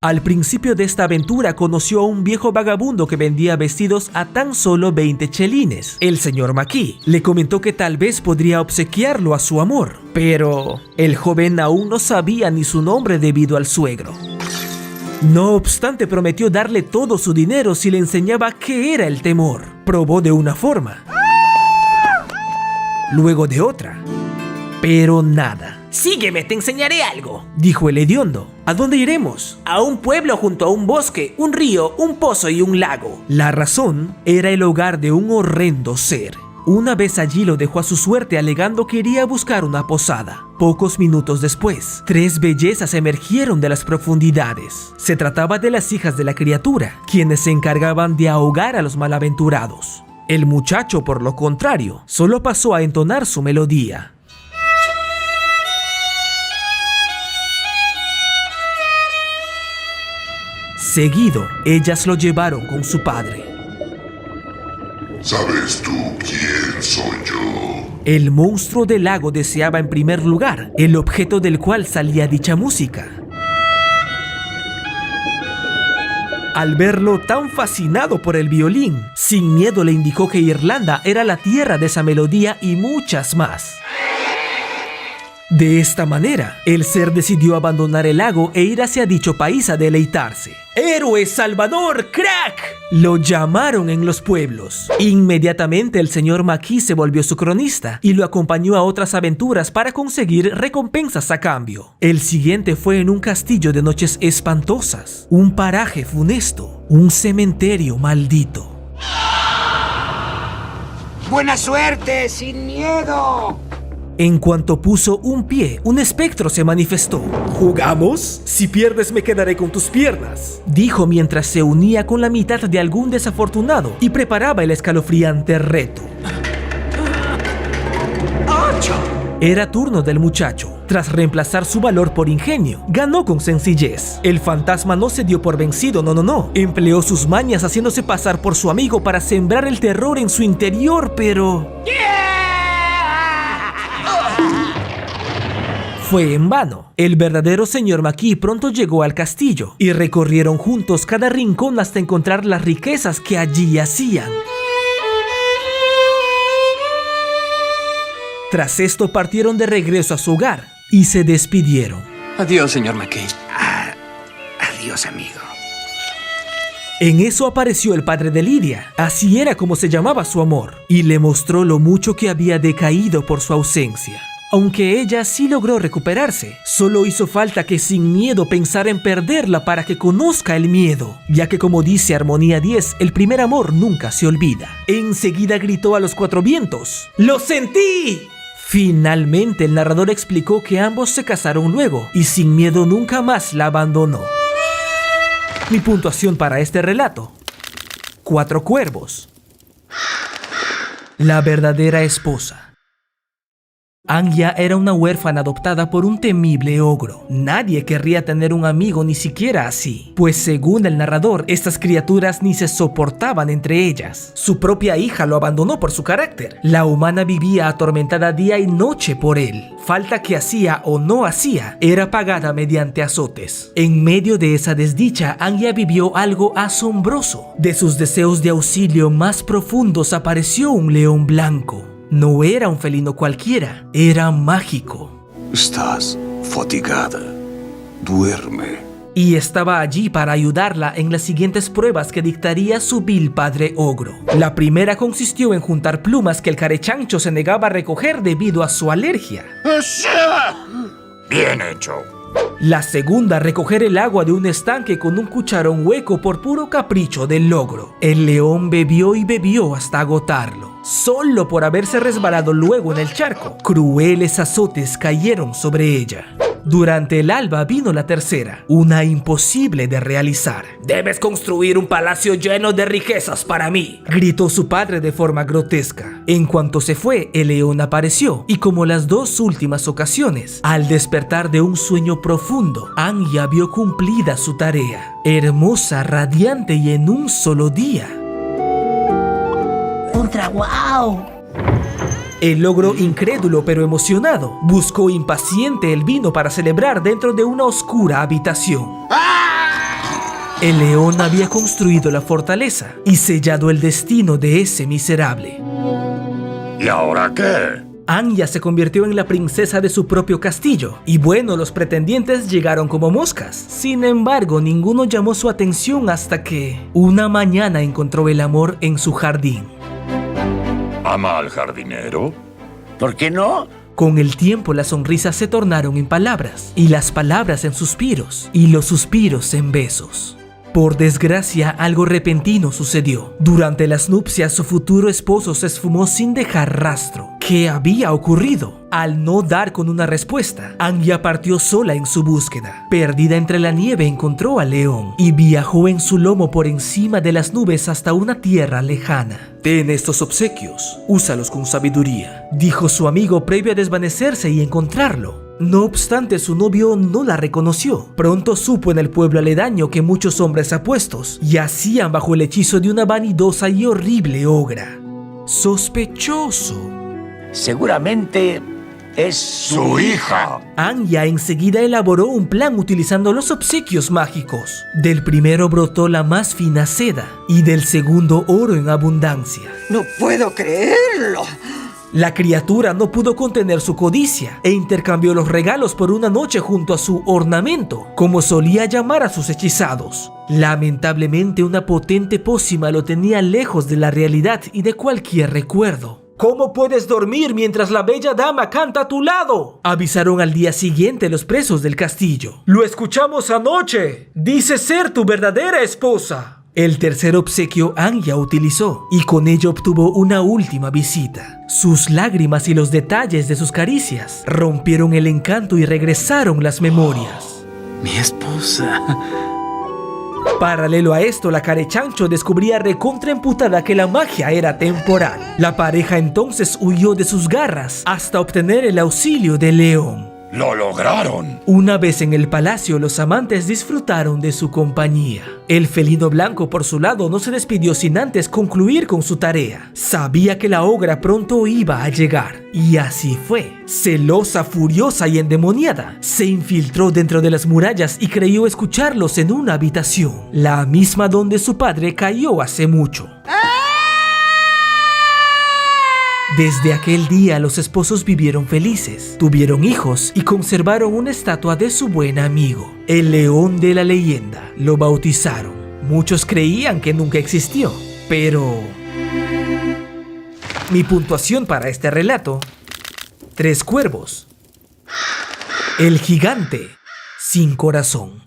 Al principio de esta aventura conoció a un viejo vagabundo que vendía vestidos a tan solo 20 chelines. El señor Maquis le comentó que tal vez podría obsequiarlo a su amor, pero el joven aún no sabía ni su nombre debido al suegro. No obstante, prometió darle todo su dinero si le enseñaba qué era el temor. Probó de una forma, luego de otra, pero nada. Sígueme, te enseñaré algo, dijo el hediondo. ¿A dónde iremos? A un pueblo junto a un bosque, un río, un pozo y un lago. La razón era el hogar de un horrendo ser. Una vez allí lo dejó a su suerte alegando que iría a buscar una posada. Pocos minutos después, 3 bellezas emergieron de las profundidades. Se trataba de las hijas de la criatura, quienes se encargaban de ahogar a los malaventurados. El muchacho, por lo contrario, solo pasó a entonar su melodía. Seguido, ellas lo llevaron con su padre. ¿Sabes tú quién soy yo? El monstruo del lago deseaba en primer lugar el objeto del cual salía dicha música. Al verlo tan fascinado por el violín, Sin Miedo le indicó que Irlanda era la tierra de esa melodía y muchas más. De esta manera, el ser decidió abandonar el lago e ir hacia dicho país a deleitarse. ¡Héroe Salvador, crack!, lo llamaron en los pueblos. Inmediatamente el señor Maquis se volvió su cronista y lo acompañó a otras aventuras para conseguir recompensas a cambio. El siguiente fue en un castillo de noches espantosas, un paraje funesto, un cementerio maldito. ¡Buena suerte, Sin Miedo! En cuanto puso un pie, un espectro se manifestó. ¿Jugamos? Si pierdes me quedaré con tus piernas, dijo mientras se unía con la mitad de algún desafortunado y preparaba el escalofriante reto. Era turno del muchacho. Tras reemplazar su valor por ingenio, ganó con sencillez. El fantasma no se dio por vencido, no. Empleó sus mañas haciéndose pasar por su amigo para sembrar el terror en su interior, pero... Fue en vano. El verdadero señor Maquis pronto llegó al castillo y recorrieron juntos cada rincón hasta encontrar las riquezas que allí yacían. Tras esto partieron de regreso a su hogar y se despidieron. Adiós, señor Maquis. Adiós, amigo. En eso apareció el padre de Lidia, así era como se llamaba su amor, y le mostró lo mucho que había decaído por su ausencia. Aunque ella sí logró recuperarse, solo hizo falta que Sin Miedo pensara en perderla para que conozca el miedo, ya que como dice Armonía 10, el primer amor nunca se olvida. Enseguida gritó a los 4 vientos: ¡Lo sentí! Finalmente el narrador explicó que ambos se casaron luego y Sin Miedo nunca más la abandonó. Mi puntuación para este relato: 4 cuervos. La verdadera esposa. Anya era una huérfana adoptada por un temible ogro. Nadie querría tener un amigo ni siquiera así, pues según el narrador, estas criaturas ni se soportaban entre ellas. Su propia hija lo abandonó por su carácter. La humana vivía atormentada día y noche por él. Falta que hacía o no hacía era pagada mediante azotes. En medio de esa desdicha, Anya vivió algo asombroso. De sus deseos de auxilio más profundos apareció un león blanco. No era un felino cualquiera, era mágico. Estás fatigada. Duerme. Y estaba allí para ayudarla en las siguientes pruebas que dictaría su vil padre ogro. La primera consistió en juntar plumas que el carechancho se negaba a recoger debido a su alergia. Bien hecho. La segunda, recoger el agua de un estanque con un cucharón hueco por puro capricho del ogro. El león bebió y bebió hasta agotarlo, solo por haberse resbalado luego en el charco. Crueles azotes cayeron sobre ella. Durante el alba vino la tercera, una imposible de realizar. «Debes construir un palacio lleno de riquezas para mí», gritó su padre de forma grotesca. En cuanto se fue, el león apareció, y como las dos últimas ocasiones, al despertar de un sueño profundo, Anya vio cumplida su tarea. Hermosa, radiante y en un solo día. ¡Ultra wow! El ogro, incrédulo pero emocionado, buscó impaciente el vino para celebrar dentro de una oscura habitación. El león había construido la fortaleza y sellado el destino de ese miserable. ¿Y ahora qué? Anya se convirtió en la princesa de su propio castillo, y bueno, los pretendientes llegaron como moscas. Sin embargo, ninguno llamó su atención hasta que una mañana encontró el amor en su jardín. ¿Ama al jardinero? ¿Por qué no? Con el tiempo las sonrisas se tornaron en palabras, y las palabras en suspiros, y los suspiros en besos. Por desgracia, algo repentino sucedió. Durante las nupcias, su futuro esposo se esfumó sin dejar rastro. ¿Qué había ocurrido? Al no dar con una respuesta, Anya partió sola en su búsqueda. Perdida entre la nieve, encontró al león y viajó en su lomo por encima de las nubes hasta una tierra lejana. «Ten estos obsequios, úsalos con sabiduría», dijo su amigo previo a desvanecerse y encontrarlo. No obstante, su novio no la reconoció. Pronto supo en el pueblo aledaño que muchos hombres apuestos yacían bajo el hechizo de una vanidosa y horrible ogra. Sospechoso. Seguramente es su hija. Anya enseguida elaboró un plan utilizando los obsequios mágicos. Del primero brotó la más fina seda y del segundo oro en abundancia. No puedo creerlo. La criatura no pudo contener su codicia e intercambió los regalos por una noche junto a su ornamento, como solía llamar a sus hechizados. Lamentablemente, una potente pócima lo tenía lejos de la realidad y de cualquier recuerdo. «¿Cómo puedes dormir mientras la bella dama canta a tu lado?», avisaron al día siguiente los presos del castillo. «Lo escuchamos anoche. Dice ser tu verdadera esposa». El tercer obsequio Anya utilizó y con ello obtuvo una última visita. Sus lágrimas y los detalles de sus caricias rompieron el encanto y regresaron las memorias. Mi esposa. Paralelo a esto, la carechancho descubría recontraemputada que la magia era temporal. La pareja entonces huyó de sus garras hasta obtener el auxilio del león. ¡Lo lograron! Una vez en el palacio, los amantes disfrutaron de su compañía. El felino blanco, por su lado, no se despidió sin antes concluir con su tarea. Sabía que la ogra pronto iba a llegar. Y así fue. Celosa, furiosa y endemoniada, se infiltró dentro de las murallas y creyó escucharlos en una habitación, la misma donde su padre cayó hace mucho. Desde aquel día los esposos vivieron felices, tuvieron hijos y conservaron una estatua de su buen amigo, el león de la leyenda. Lo bautizaron. Muchos creían que nunca existió, pero... Mi puntuación para este relato: 3 cuervos. El gigante sin corazón.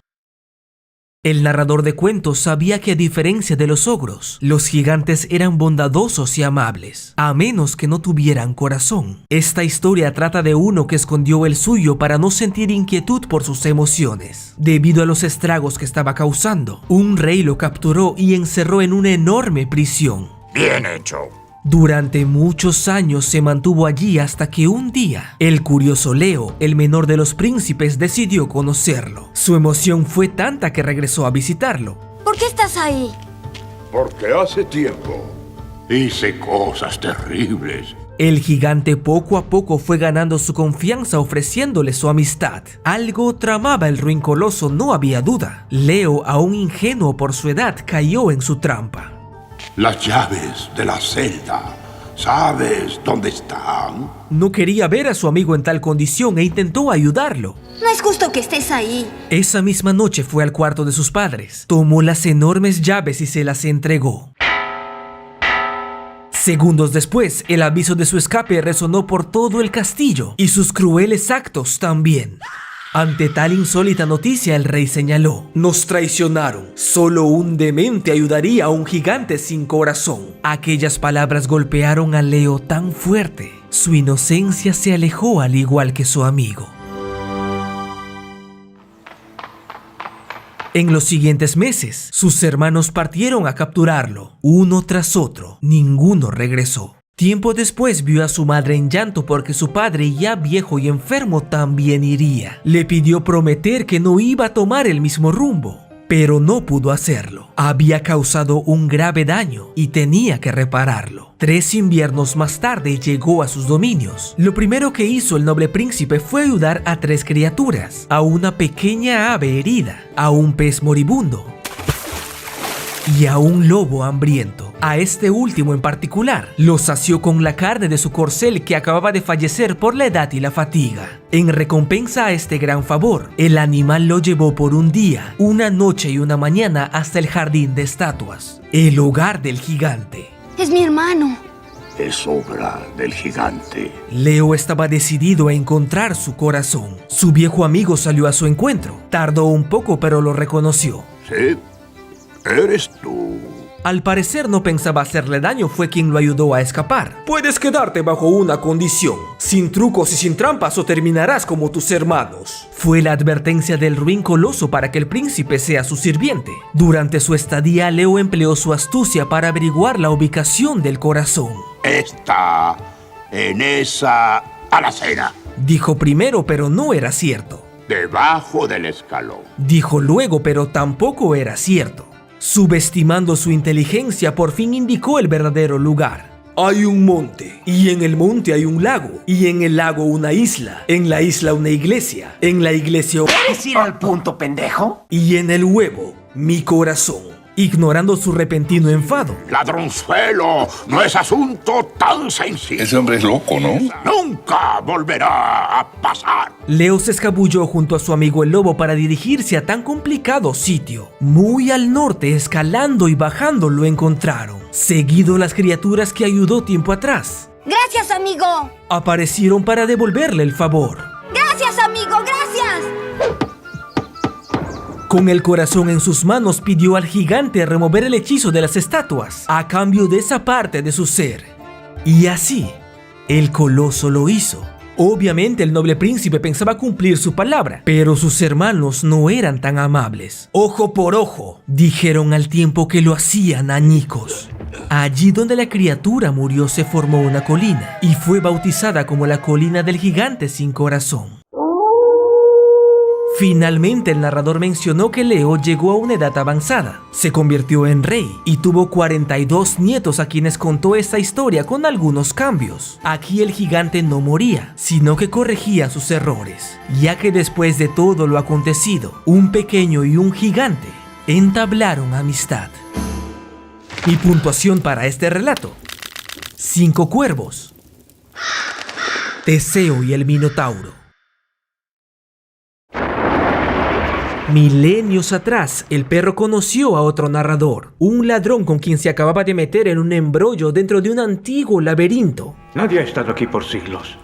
El narrador de cuentos sabía que, a diferencia de los ogros, los gigantes eran bondadosos y amables, a menos que no tuvieran corazón. Esta historia trata de uno que escondió el suyo para no sentir inquietud por sus emociones. Debido a los estragos que estaba causando, un rey lo capturó y encerró en una enorme prisión. Bien hecho. Durante muchos años se mantuvo allí hasta que un día, el curioso Leo, el menor de los príncipes, decidió conocerlo. Su emoción fue tanta que regresó a visitarlo. ¿Por qué estás ahí? Porque hace tiempo hice cosas terribles. El gigante poco a poco fue ganando su confianza ofreciéndole su amistad. Algo tramaba el ruin coloso, no había duda. Leo, aún ingenuo por su edad, cayó en su trampa. Las llaves de la celda, ¿sabes dónde están? No quería ver a su amigo en tal condición e intentó ayudarlo. No es justo que estés ahí. Esa misma noche fue al cuarto de sus padres, tomó las enormes llaves y se las entregó. Segundos después, el aviso de su escape resonó por todo el castillo y sus crueles actos también. Ante tal insólita noticia, el rey señaló: nos traicionaron. Solo un demente ayudaría a un gigante sin corazón. Aquellas palabras golpearon a Leo tan fuerte. Su inocencia se alejó al igual que su amigo. En los siguientes meses, sus hermanos partieron a capturarlo, uno tras otro. Ninguno regresó. Tiempo después vio a su madre en llanto porque su padre, ya viejo y enfermo, también iría. Le pidió prometer que no iba a tomar el mismo rumbo, pero no pudo hacerlo. Había causado un grave daño y tenía que repararlo. 3 inviernos más tarde llegó a sus dominios. Lo primero que hizo el noble príncipe fue ayudar a 3 criaturas, a una pequeña ave herida, a un pez moribundo y a un lobo hambriento. A este último en particular, lo sació con la carne de su corcel que acababa de fallecer por la edad y la fatiga. En recompensa a este gran favor, el animal lo llevó por un día, una noche y una mañana hasta el jardín de estatuas, el hogar del gigante. Es mi hermano. Es obra del gigante. Leo estaba decidido a encontrar su corazón. Su viejo amigo salió a su encuentro. Tardó un poco, pero lo reconoció. Sí, eres tú. Al parecer no pensaba hacerle daño, fue quien lo ayudó a escapar. Puedes quedarte bajo una condición: sin trucos y sin trampas o terminarás como tus hermanos. Fue la advertencia del ruin coloso para que el príncipe sea su sirviente. Durante su estadía, Leo empleó su astucia para averiguar la ubicación del corazón. Está en esa alacena. Dijo primero, pero no era cierto. Debajo del escalón. Dijo luego, pero tampoco era cierto. Subestimando su inteligencia, por fin indicó el verdadero lugar. Hay un monte, y en el monte hay un lago, y en el lago una isla, en la isla una iglesia, en la iglesia... ¿Quieres ir al punto, pendejo? Y en el huevo, mi corazón. Ignorando su repentino enfado. Ladronzuelo, no es asunto tan sencillo. Ese hombre es loco, ¿no? Nunca volverá a pasar. Leo se escabulló junto a su amigo el lobo para dirigirse a tan complicado sitio. Muy al norte, escalando y bajando, lo encontraron. Seguido las criaturas que ayudó tiempo atrás. Gracias, amigo. Aparecieron para devolverle el favor. Gracias, amigo, gracias. Con el corazón en sus manos pidió al gigante remover el hechizo de las estatuas a cambio de esa parte de su ser. Y así, el coloso lo hizo. Obviamente el noble príncipe pensaba cumplir su palabra, pero sus hermanos no eran tan amables. Ojo por ojo, dijeron al tiempo que lo hacían añicos. Allí donde la criatura murió se formó una colina y fue bautizada como la colina del gigante sin corazón. Finalmente el narrador mencionó que Leo llegó a una edad avanzada, se convirtió en rey y tuvo 42 nietos a quienes contó esta historia con algunos cambios. Aquí el gigante no moría, sino que corregía sus errores, ya que después de todo lo acontecido, un pequeño y un gigante entablaron amistad. Mi puntuación para este relato: 5 cuervos. Teseo y el Minotauro. Milenios atrás, el perro conoció a otro narrador, un ladrón con quien se acababa de meter en un embrollo dentro de un antiguo laberinto. Nadie ha estado aquí por siglos.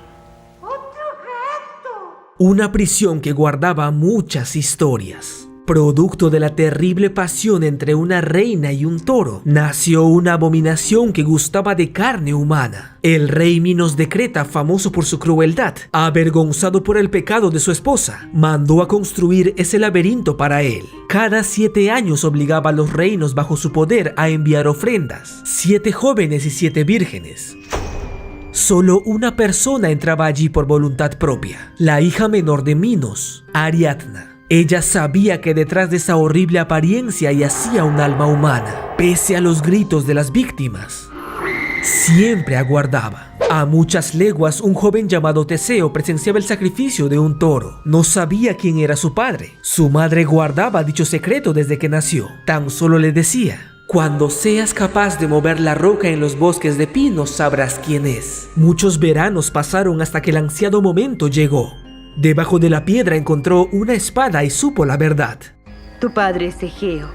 Una prisión que guardaba muchas historias. Producto de la terrible pasión entre una reina y un toro, nació una abominación que gustaba de carne humana. El rey Minos de Creta, famoso por su crueldad, avergonzado por el pecado de su esposa, mandó a construir ese laberinto para él. Cada 7 años obligaba a los reinos bajo su poder a enviar ofrendas, 7 jóvenes y 7 vírgenes. Solo una persona entraba allí por voluntad propia, la hija menor de Minos, Ariadna. Ella sabía que detrás de esa horrible apariencia yacía un alma humana. Pese a los gritos de las víctimas, siempre aguardaba. A muchas leguas, un joven llamado Teseo presenciaba el sacrificio de un toro. No sabía quién era su padre. Su madre guardaba dicho secreto desde que nació. Tan solo le decía: cuando seas capaz de mover la roca en los bosques de pinos, sabrás quién es. Muchos veranos pasaron hasta que el ansiado momento llegó. Debajo de la piedra encontró una espada y supo la verdad. Tu padre es Egeo,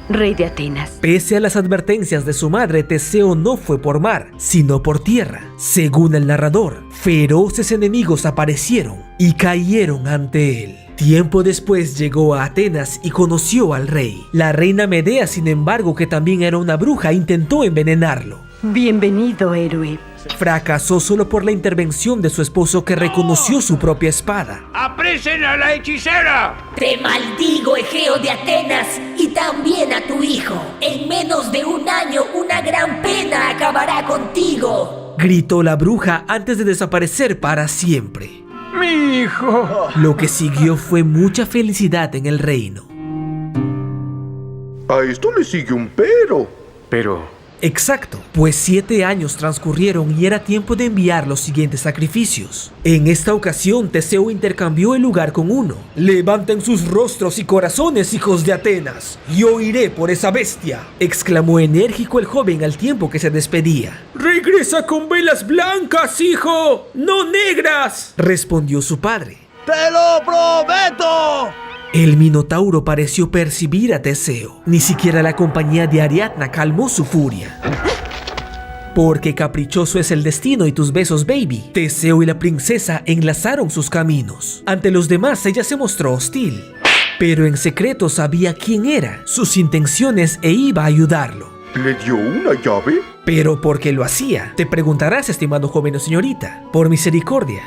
rey de Atenas. Pese a las advertencias de su madre, Teseo no fue por mar, sino por tierra. Según el narrador, feroces enemigos aparecieron y cayeron ante él. Tiempo después llegó a Atenas y conoció al rey. La reina Medea, sin embargo, que también era una bruja, intentó envenenarlo. Bienvenido, héroe. Fracasó solo por la intervención de su esposo, que reconoció su propia espada. ¡Apresen a la hechicera! Te maldigo, Egeo de Atenas, y también a tu hijo. En menos de un año, una gran pena acabará contigo, gritó la bruja antes de desaparecer para siempre. ¡Mi hijo! Lo que siguió fue mucha felicidad en el reino. A esto le sigue un pero. Pero... Exacto, pues 7 años transcurrieron y era tiempo de enviar los siguientes sacrificios. En esta ocasión, Teseo intercambió el lugar con uno. Levanten sus rostros y corazones, hijos de Atenas. Yo iré por esa bestia, exclamó enérgico el joven al tiempo que se despedía. Regresa con velas blancas, hijo, no negras, respondió su padre. ¡Te lo prometo! El Minotauro pareció percibir a Teseo. Ni siquiera la compañía de Ariadna calmó su furia. Porque caprichoso es el destino y tus besos, baby. Teseo y la princesa enlazaron sus caminos. Ante los demás, ella se mostró hostil, pero en secreto sabía quién era, sus intenciones e iba a ayudarlo. ¿Le dio una llave? Pero ¿por qué lo hacía? Te preguntarás, estimado joven o señorita. Por misericordia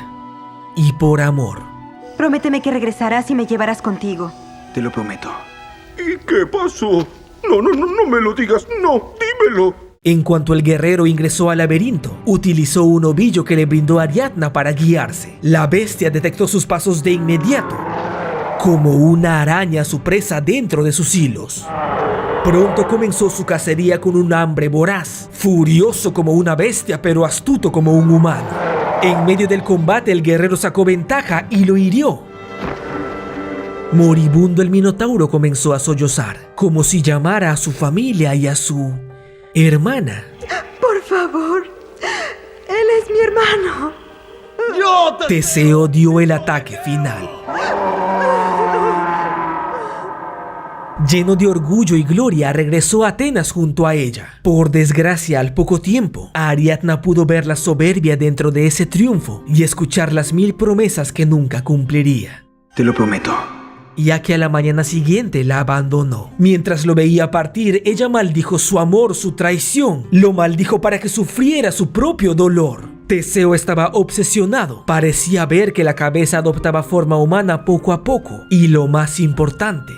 y por amor. Prométeme que regresarás y me llevarás contigo. Te lo prometo. ¿Y qué pasó? No me lo digas, no, dímelo. En cuanto el guerrero ingresó al laberinto, utilizó un ovillo que le brindó Ariadna para guiarse. La bestia detectó sus pasos de inmediato, como una araña a su presa dentro de sus hilos. Pronto comenzó su cacería con un hambre voraz, furioso como una bestia pero astuto como un humano. En medio del combate, el guerrero sacó ventaja y lo hirió. Moribundo, el Minotauro comenzó a sollozar, como si llamara a su familia y a su hermana. Por favor, él es mi hermano. Teseo dio el ataque final. Lleno de orgullo y gloria, regresó a Atenas junto a ella. Por desgracia, al poco tiempo, Ariadna pudo ver la soberbia dentro de ese triunfo y escuchar las 1000 promesas que nunca cumpliría. Te lo prometo. Ya que a la mañana siguiente la abandonó. Mientras lo veía partir, ella maldijo su amor, su traición. Lo maldijo para que sufriera su propio dolor. Teseo estaba obsesionado. Parecía ver que la cabeza adoptaba forma humana poco a poco. Y lo más importante,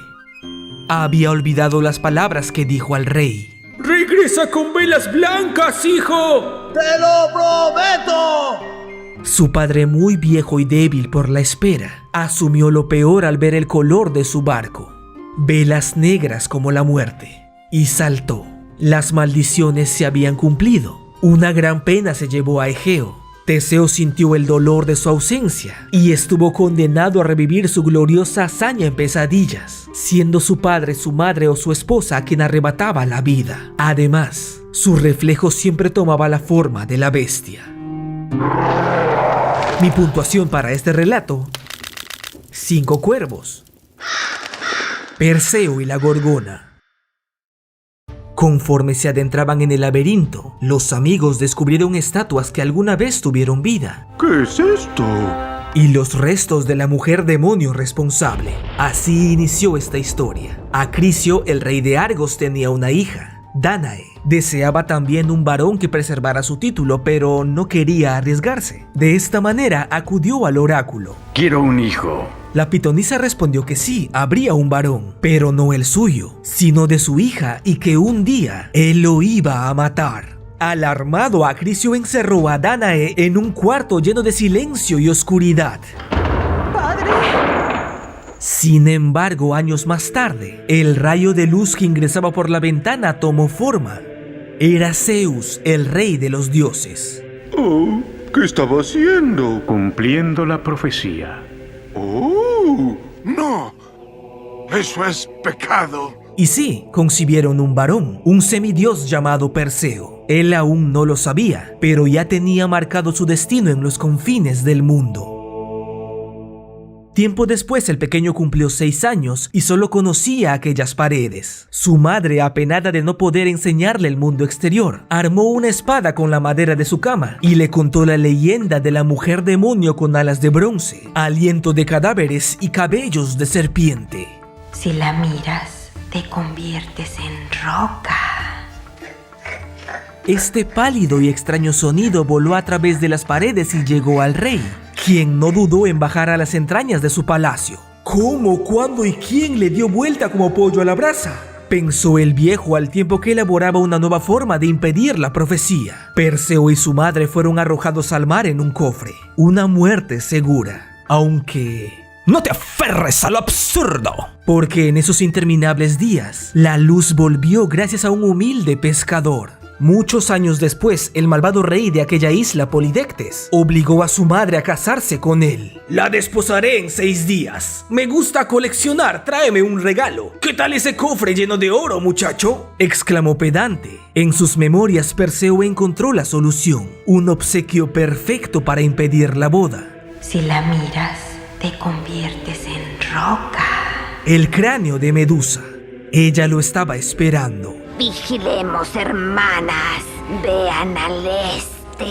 había olvidado las palabras que dijo al rey. ¡Regresa con velas blancas, hijo! ¡Te lo prometo! Su padre, muy viejo y débil por la espera, asumió lo peor al ver el color de su barco. Velas negras como la muerte. Y saltó. Las maldiciones se habían cumplido. Una gran pena se llevó a Egeo. Teseo sintió el dolor de su ausencia y estuvo condenado a revivir su gloriosa hazaña en pesadillas, siendo su padre, su madre o su esposa quien arrebataba la vida. Además, su reflejo siempre tomaba la forma de la bestia. Mi puntuación para este relato: 5 cuervos. Perseo y la Gorgona. Conforme se adentraban en el laberinto, los amigos descubrieron estatuas que alguna vez tuvieron vida. ¿Qué es esto? y los restos de la mujer demonio responsable. Así inició esta historia. Acrisio, el rey de Argos, tenía una hija, Dánae. Deseaba también un varón que preservara su título, pero no quería arriesgarse. De esta manera acudió al oráculo. Quiero un hijo. La pitonisa respondió que sí, habría un varón, pero no el suyo, sino de su hija, y que un día él lo iba a matar. Alarmado, Acrisio encerró a Dánae en un cuarto lleno de silencio y oscuridad. ¡Padre! Sin embargo, años más tarde, el rayo de luz que ingresaba por la ventana tomó forma. Era Zeus, el rey de los dioses. Oh, ¿qué estaba haciendo? Cumpliendo la profecía. ¡Oh! ¡No! ¡Eso es pecado! Y sí, concibieron un varón, un semidios llamado Perseo. Él aún no lo sabía, pero ya tenía marcado su destino en los confines del mundo. Tiempo después, el pequeño cumplió 6 años y solo conocía aquellas paredes. Su madre, apenada de no poder enseñarle el mundo exterior, armó una espada con la madera de su cama y le contó la leyenda de la mujer demonio con alas de bronce, aliento de cadáveres y cabellos de serpiente. Si la miras, te conviertes en roca. Este pálido y extraño sonido voló a través de las paredes y llegó al rey, quien no dudó en bajar a las entrañas de su palacio. ¿Cómo, cuándo y quién le dio vuelta como pollo a la brasa?, pensó el viejo al tiempo que elaboraba una nueva forma de impedir la profecía. Perseo y su madre fueron arrojados al mar en un cofre, una muerte segura, aunque... ¡No te aferres a lo absurdo! Porque en esos interminables días, la luz volvió gracias a un humilde pescador. Muchos años después, el malvado rey de aquella isla, Polidectes, obligó a su madre a casarse con él. «La desposaré en 6 días. Me gusta coleccionar, tráeme un regalo. ¿Qué tal ese cofre lleno de oro, muchacho?», exclamó pedante. En sus memorias, Perseo encontró la solución, un obsequio perfecto para impedir la boda. Si la miras, te conviertes en roca. El cráneo de Medusa. Ella lo estaba esperando. Vigilemos, hermanas. Vean al este.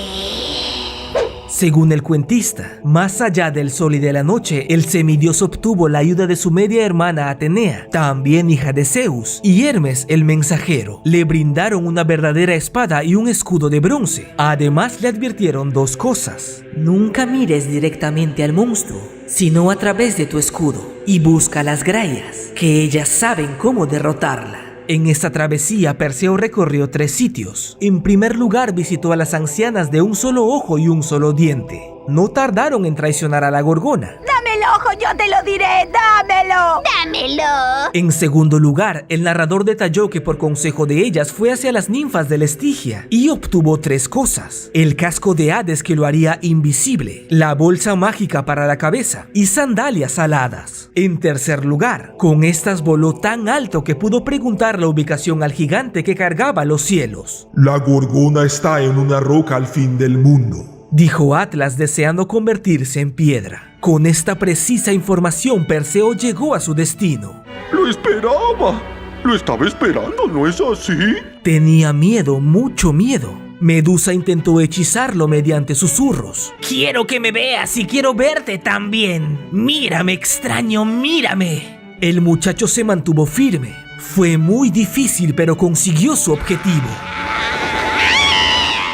Según el cuentista, más allá del sol y de la noche, el semidios obtuvo la ayuda de su media hermana Atenea, también hija de Zeus, y Hermes, el mensajero. Le brindaron una verdadera espada y un escudo de bronce. Además, le advirtieron 2 cosas. Nunca mires directamente al monstruo, sino a través de tu escudo, y busca las grayas, que ellas saben cómo derrotarla. En esta travesía, Perseo recorrió 3 sitios. En primer lugar, visitó a las ancianas de un solo ojo y un solo diente. No tardaron en traicionar a la Gorgona. ¡Dame el ojo, yo te lo diré! ¡Dámelo! ¡Dámelo! En segundo lugar, el narrador detalló que por consejo de ellas fue hacia las ninfas de la Estigia y obtuvo 3 cosas: el casco de Hades que lo haría invisible, la bolsa mágica para la cabeza y sandalias aladas. En tercer lugar, con estas voló tan alto que pudo preguntar la ubicación al gigante que cargaba los cielos. La Gorgona está en una roca al fin del mundo, dijo Atlas, deseando convertirse en piedra. Con esta precisa información, Perseo llegó a su destino. Lo esperaba. Lo estaba esperando, ¿no es así? Tenía miedo, mucho miedo. Medusa intentó hechizarlo mediante susurros. Quiero que me veas y quiero verte también. Mírame, extraño, mírame. El muchacho se mantuvo firme. Fue muy difícil, pero consiguió su objetivo.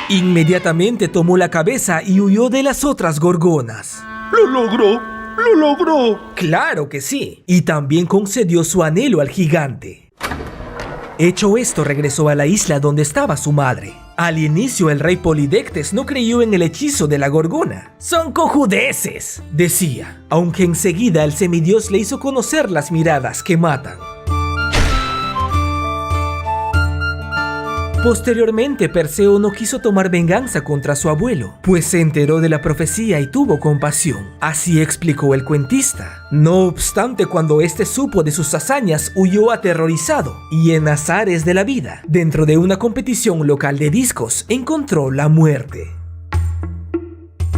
Inmediatamente tomó la cabeza y huyó de las otras gorgonas. ¡Lo logró! ¡Lo logró! ¡Claro que sí! Y también concedió su anhelo al gigante. Hecho esto, regresó a la isla donde estaba su madre. Al inicio, el rey Polidectes no creyó en el hechizo de la Gorgona. «Son cojudeces», decía, aunque enseguida el semidios le hizo conocer las miradas que matan. Posteriormente, Perseo no quiso tomar venganza contra su abuelo, pues se enteró de la profecía y tuvo compasión. Así explicó el cuentista. No obstante, cuando éste supo de sus hazañas, huyó aterrorizado y en azares de la vida, dentro de una competición local de discos, encontró la muerte.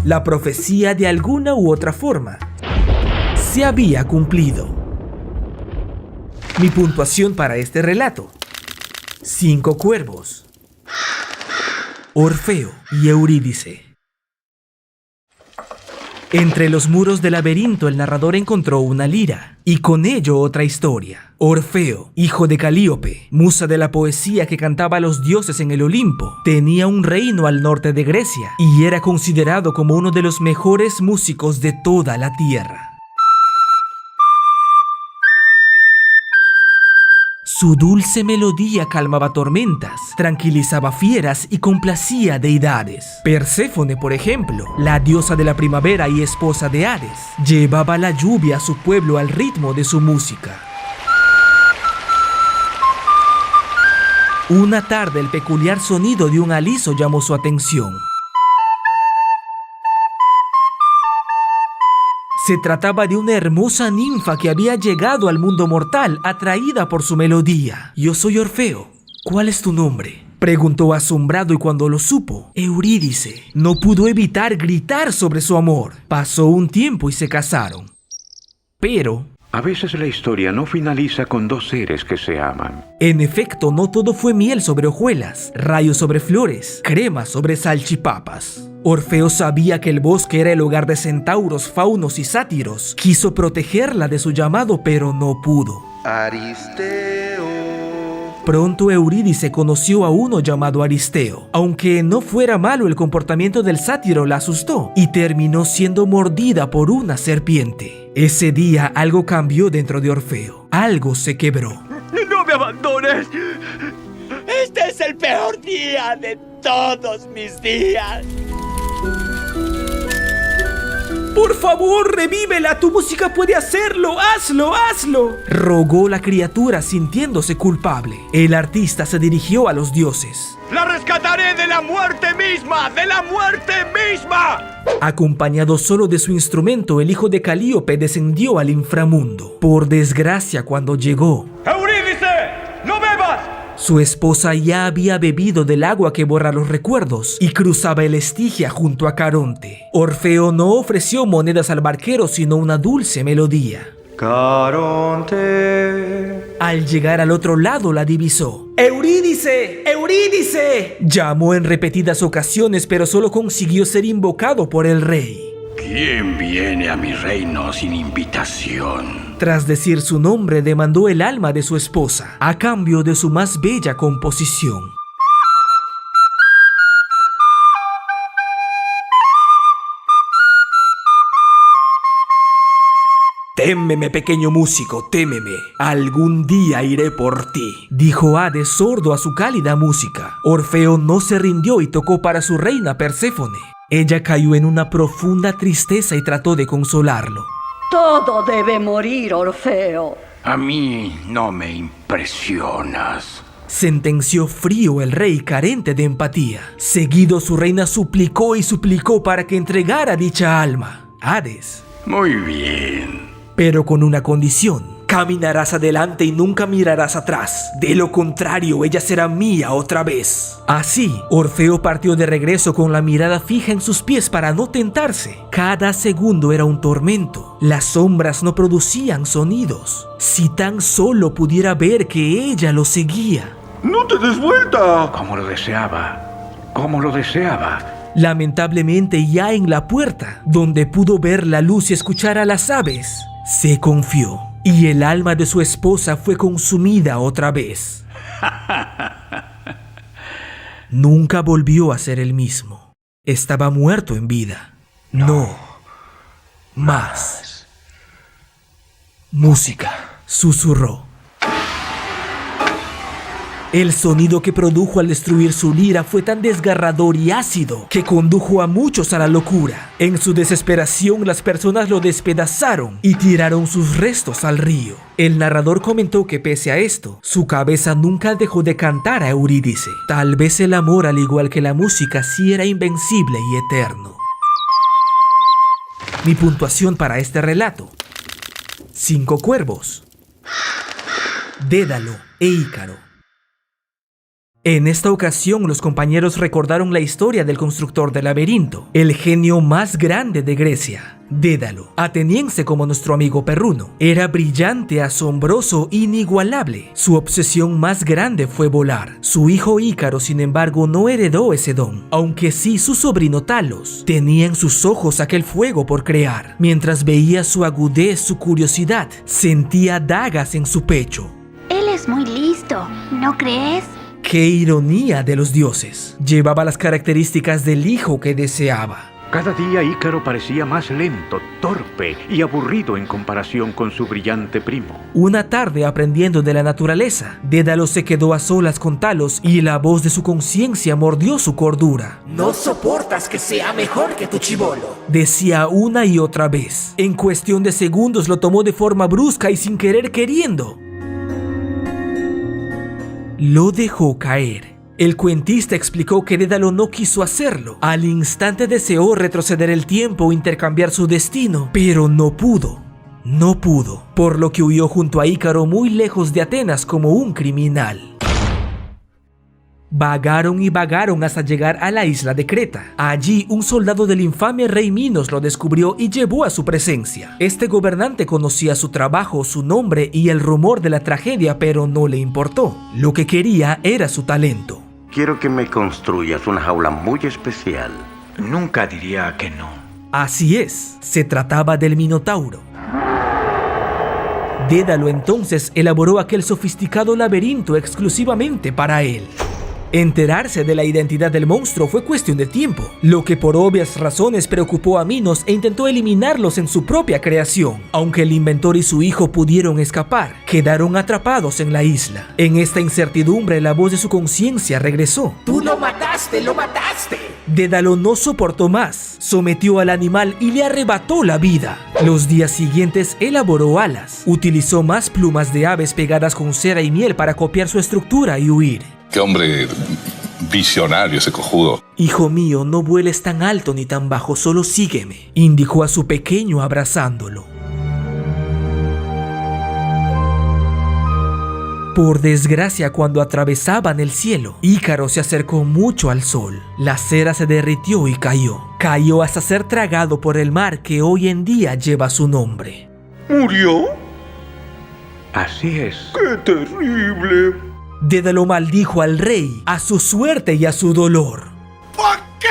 La profecía, de alguna u otra forma, se había cumplido. Mi puntuación para este relato: 5 cuervos. Orfeo y Eurídice. Entre los muros del laberinto el narrador encontró una lira, y con ello otra historia. Orfeo, hijo de Calíope, musa de la poesía que cantaba a los dioses en el Olimpo, tenía un reino al norte de Grecia y era considerado como uno de los mejores músicos de toda la tierra. Su dulce melodía calmaba tormentas, tranquilizaba fieras y complacía deidades. Perséfone, por ejemplo, la diosa de la primavera y esposa de Hades, llevaba la lluvia a su pueblo al ritmo de su música. Una tarde el peculiar sonido de un aliso llamó su atención. Se trataba de una hermosa ninfa que había llegado al mundo mortal atraída por su melodía. «Yo soy Orfeo. ¿Cuál es tu nombre?», preguntó asombrado, y cuando lo supo, Eurídice no pudo evitar gritar sobre su amor. Pasó un tiempo y se casaron. Pero a veces la historia no finaliza con dos seres que se aman. En efecto, no todo fue miel sobre hojuelas, rayos sobre flores, crema sobre salchipapas. Orfeo sabía que el bosque era el hogar de centauros, faunos y sátiros. Quiso protegerla de su llamado, pero no pudo. Aristeo. Pronto Eurídice conoció a uno llamado Aristeo. Aunque no fuera malo, el comportamiento del sátiro la asustó y terminó siendo mordida por una serpiente. Ese día algo cambió dentro de Orfeo. Algo se quebró. ¡No me abandones! Este es el peor día de todos mis días. ¡Por favor, revívela! ¡Tu música puede hacerlo! ¡Hazlo, hazlo!, rogó la criatura sintiéndose culpable. El artista se dirigió a los dioses. ¡La rescataré de la muerte misma! ¡De la muerte misma! Acompañado solo de su instrumento, el hijo de Calíope descendió al inframundo. Por desgracia, cuando llegó, ¡Eurídice! ¡No bebas! Su esposa ya había bebido del agua que borra los recuerdos y cruzaba el Estigia junto a Caronte. Orfeo no ofreció monedas al barquero, sino una dulce melodía. Caronte. Al llegar al otro lado la divisó. ¡Eurídice! ¡Eurídice!, llamó en repetidas ocasiones, pero solo consiguió ser invocado por el rey. ¿Quién viene a mi reino sin invitación? Tras decir su nombre, demandó el alma de su esposa, a cambio de su más bella composición. «Témeme, pequeño músico, témeme. Algún día iré por ti», dijo Hades, sordo a su cálida música. Orfeo no se rindió y tocó para su reina Perséfone. Ella cayó en una profunda tristeza y trató de consolarlo. Todo debe morir, Orfeo. A mí no me impresionas, sentenció frío el rey, carente de empatía. Seguido su reina suplicó y suplicó para que entregara dicha alma. Hades: muy bien, pero con una condición. Caminarás adelante y nunca mirarás atrás. De lo contrario, ella será mía otra vez. Así, Orfeo partió de regreso con la mirada fija en sus pies para no tentarse. Cada segundo era un tormento. Las sombras no producían sonidos. Si tan solo pudiera ver que ella lo seguía. ¡No te des vuelta! Como lo deseaba, como lo deseaba. Lamentablemente, ya en la puerta, donde pudo ver la luz y escuchar a las aves, se confió. Y el alma de su esposa fue consumida otra vez. Nunca volvió a ser el mismo. Estaba muerto en vida. No más. Música, susurró. El sonido que produjo al destruir su lira fue tan desgarrador y ácido que condujo a muchos a la locura. En su desesperación, las personas lo despedazaron y tiraron sus restos al río. El narrador comentó que pese a esto, su cabeza nunca dejó de cantar a Eurídice. Tal vez el amor, al igual que la música, sí era invencible y eterno. Mi puntuación para este relato: 5 cuervos, Dédalo e Ícaro. En esta ocasión, los compañeros recordaron la historia del constructor del laberinto, el genio más grande de Grecia, Dédalo, ateniense como nuestro amigo perruno. Era brillante, asombroso, inigualable. Su obsesión más grande fue volar. Su hijo Ícaro, sin embargo, no heredó ese don, aunque sí su sobrino Talos. Tenía en sus ojos aquel fuego por crear. Mientras veía su agudez, su curiosidad, sentía dagas en su pecho. Él es muy listo, ¿no crees? ¡Qué ironía de los dioses! Llevaba las características del hijo que deseaba. Cada día Ícaro parecía más lento, torpe y aburrido en comparación con su brillante primo. Una tarde, aprendiendo de la naturaleza, Dédalo se quedó a solas con Talos y la voz de su conciencia mordió su cordura. No soportas que sea mejor que tu chibolo, decía una y otra vez. En cuestión de segundos lo tomó de forma brusca y sin querer queriendo. Lo dejó caer. El cuentista explicó que Dédalo no quiso hacerlo. Al instante deseó retroceder el tiempo o intercambiar su destino, pero no pudo. No pudo, por lo que huyó junto a Ícaro muy lejos de Atenas como un criminal. Vagaron y vagaron hasta llegar a la isla de Creta. Allí, un soldado del infame rey Minos lo descubrió y llevó a su presencia. Este gobernante conocía su trabajo, su nombre y el rumor de la tragedia, pero no le importó. Lo que quería era su talento. Quiero que me construyas una jaula muy especial. Nunca diría que no. Así es, se trataba del Minotauro. Dédalo entonces elaboró aquel sofisticado laberinto exclusivamente para él. Enterarse de la identidad del monstruo fue cuestión de tiempo, lo que por obvias razones preocupó a Minos e intentó eliminarlos en su propia creación. Aunque el inventor y su hijo pudieron escapar, quedaron atrapados en la isla. En esta incertidumbre, la voz de su conciencia regresó. ¡Tú lo mataste, lo mataste! Dédalo no soportó más, sometió al animal y le arrebató la vida. Los días siguientes elaboró alas, utilizó más plumas de aves pegadas con cera y miel para copiar su estructura y huir. ¡Qué hombre visionario ese cojudo! Hijo mío, no vueles tan alto ni tan bajo, solo sígueme, indicó a su pequeño abrazándolo. Por desgracia, cuando atravesaban el cielo, Ícaro se acercó mucho al sol. La cera se derritió y cayó. Cayó hasta ser tragado por el mar que hoy en día lleva su nombre. ¿Murió? Así es. ¡Qué terrible! Dédalo maldijo al rey, a su suerte y a su dolor. ¿Por qué?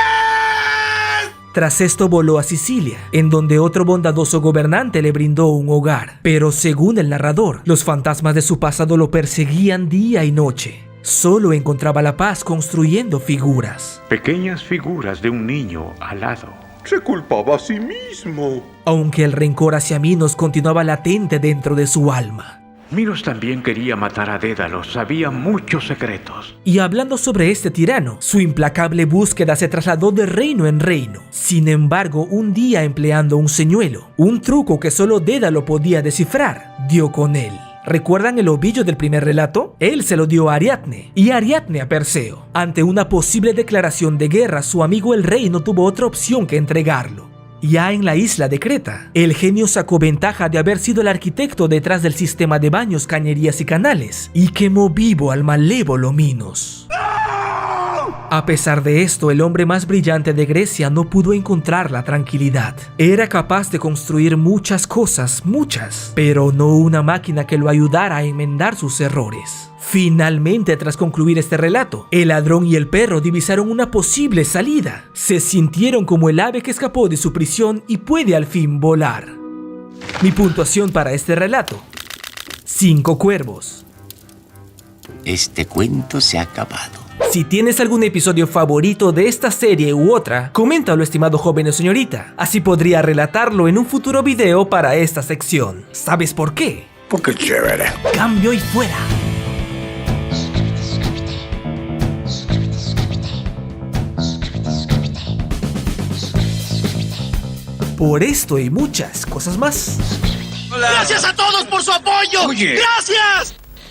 Tras esto voló a Sicilia, en donde otro bondadoso gobernante le brindó un hogar. Pero según el narrador, los fantasmas de su pasado lo perseguían día y noche. Solo encontraba la paz construyendo figuras. Pequeñas figuras de un niño alado. Se culpaba a sí mismo. Aunque el rencor hacia Minos continuaba latente dentro de su alma. Minos también quería matar a Dédalo, sabía muchos secretos. Y hablando sobre este tirano, su implacable búsqueda se trasladó de reino en reino. Sin embargo, un día empleando un señuelo, un truco que solo Dédalo podía descifrar, dio con él. ¿Recuerdan el ovillo del primer relato? Él se lo dio a Ariadne, y Ariadne a Perseo. Ante una posible declaración de guerra, su amigo el rey no tuvo otra opción que entregarlo. Ya en la isla de Creta, el genio sacó ventaja de haber sido el arquitecto detrás del sistema de baños, cañerías y canales, y quemó vivo al malévolo Minos. A pesar de esto, el hombre más brillante de Grecia no pudo encontrar la tranquilidad. Era capaz de construir muchas cosas, muchas, pero no una máquina que lo ayudara a enmendar sus errores. Finalmente, tras concluir este relato, el ladrón y el perro divisaron una posible salida. Se sintieron como el ave que escapó de su prisión y puede al fin volar. Mi puntuación para este relato: 5 cuervos. Este cuento se ha acabado. Si tienes algún episodio favorito de esta serie u otra, coméntalo, estimado joven o señorita. Así podría relatarlo en un futuro video para esta sección. ¿Sabes por qué? Porque es chévere. Cambio y fuera. Por esto y muchas cosas más. ¡Gracias a todos por su apoyo! Oye. ¡Gracias!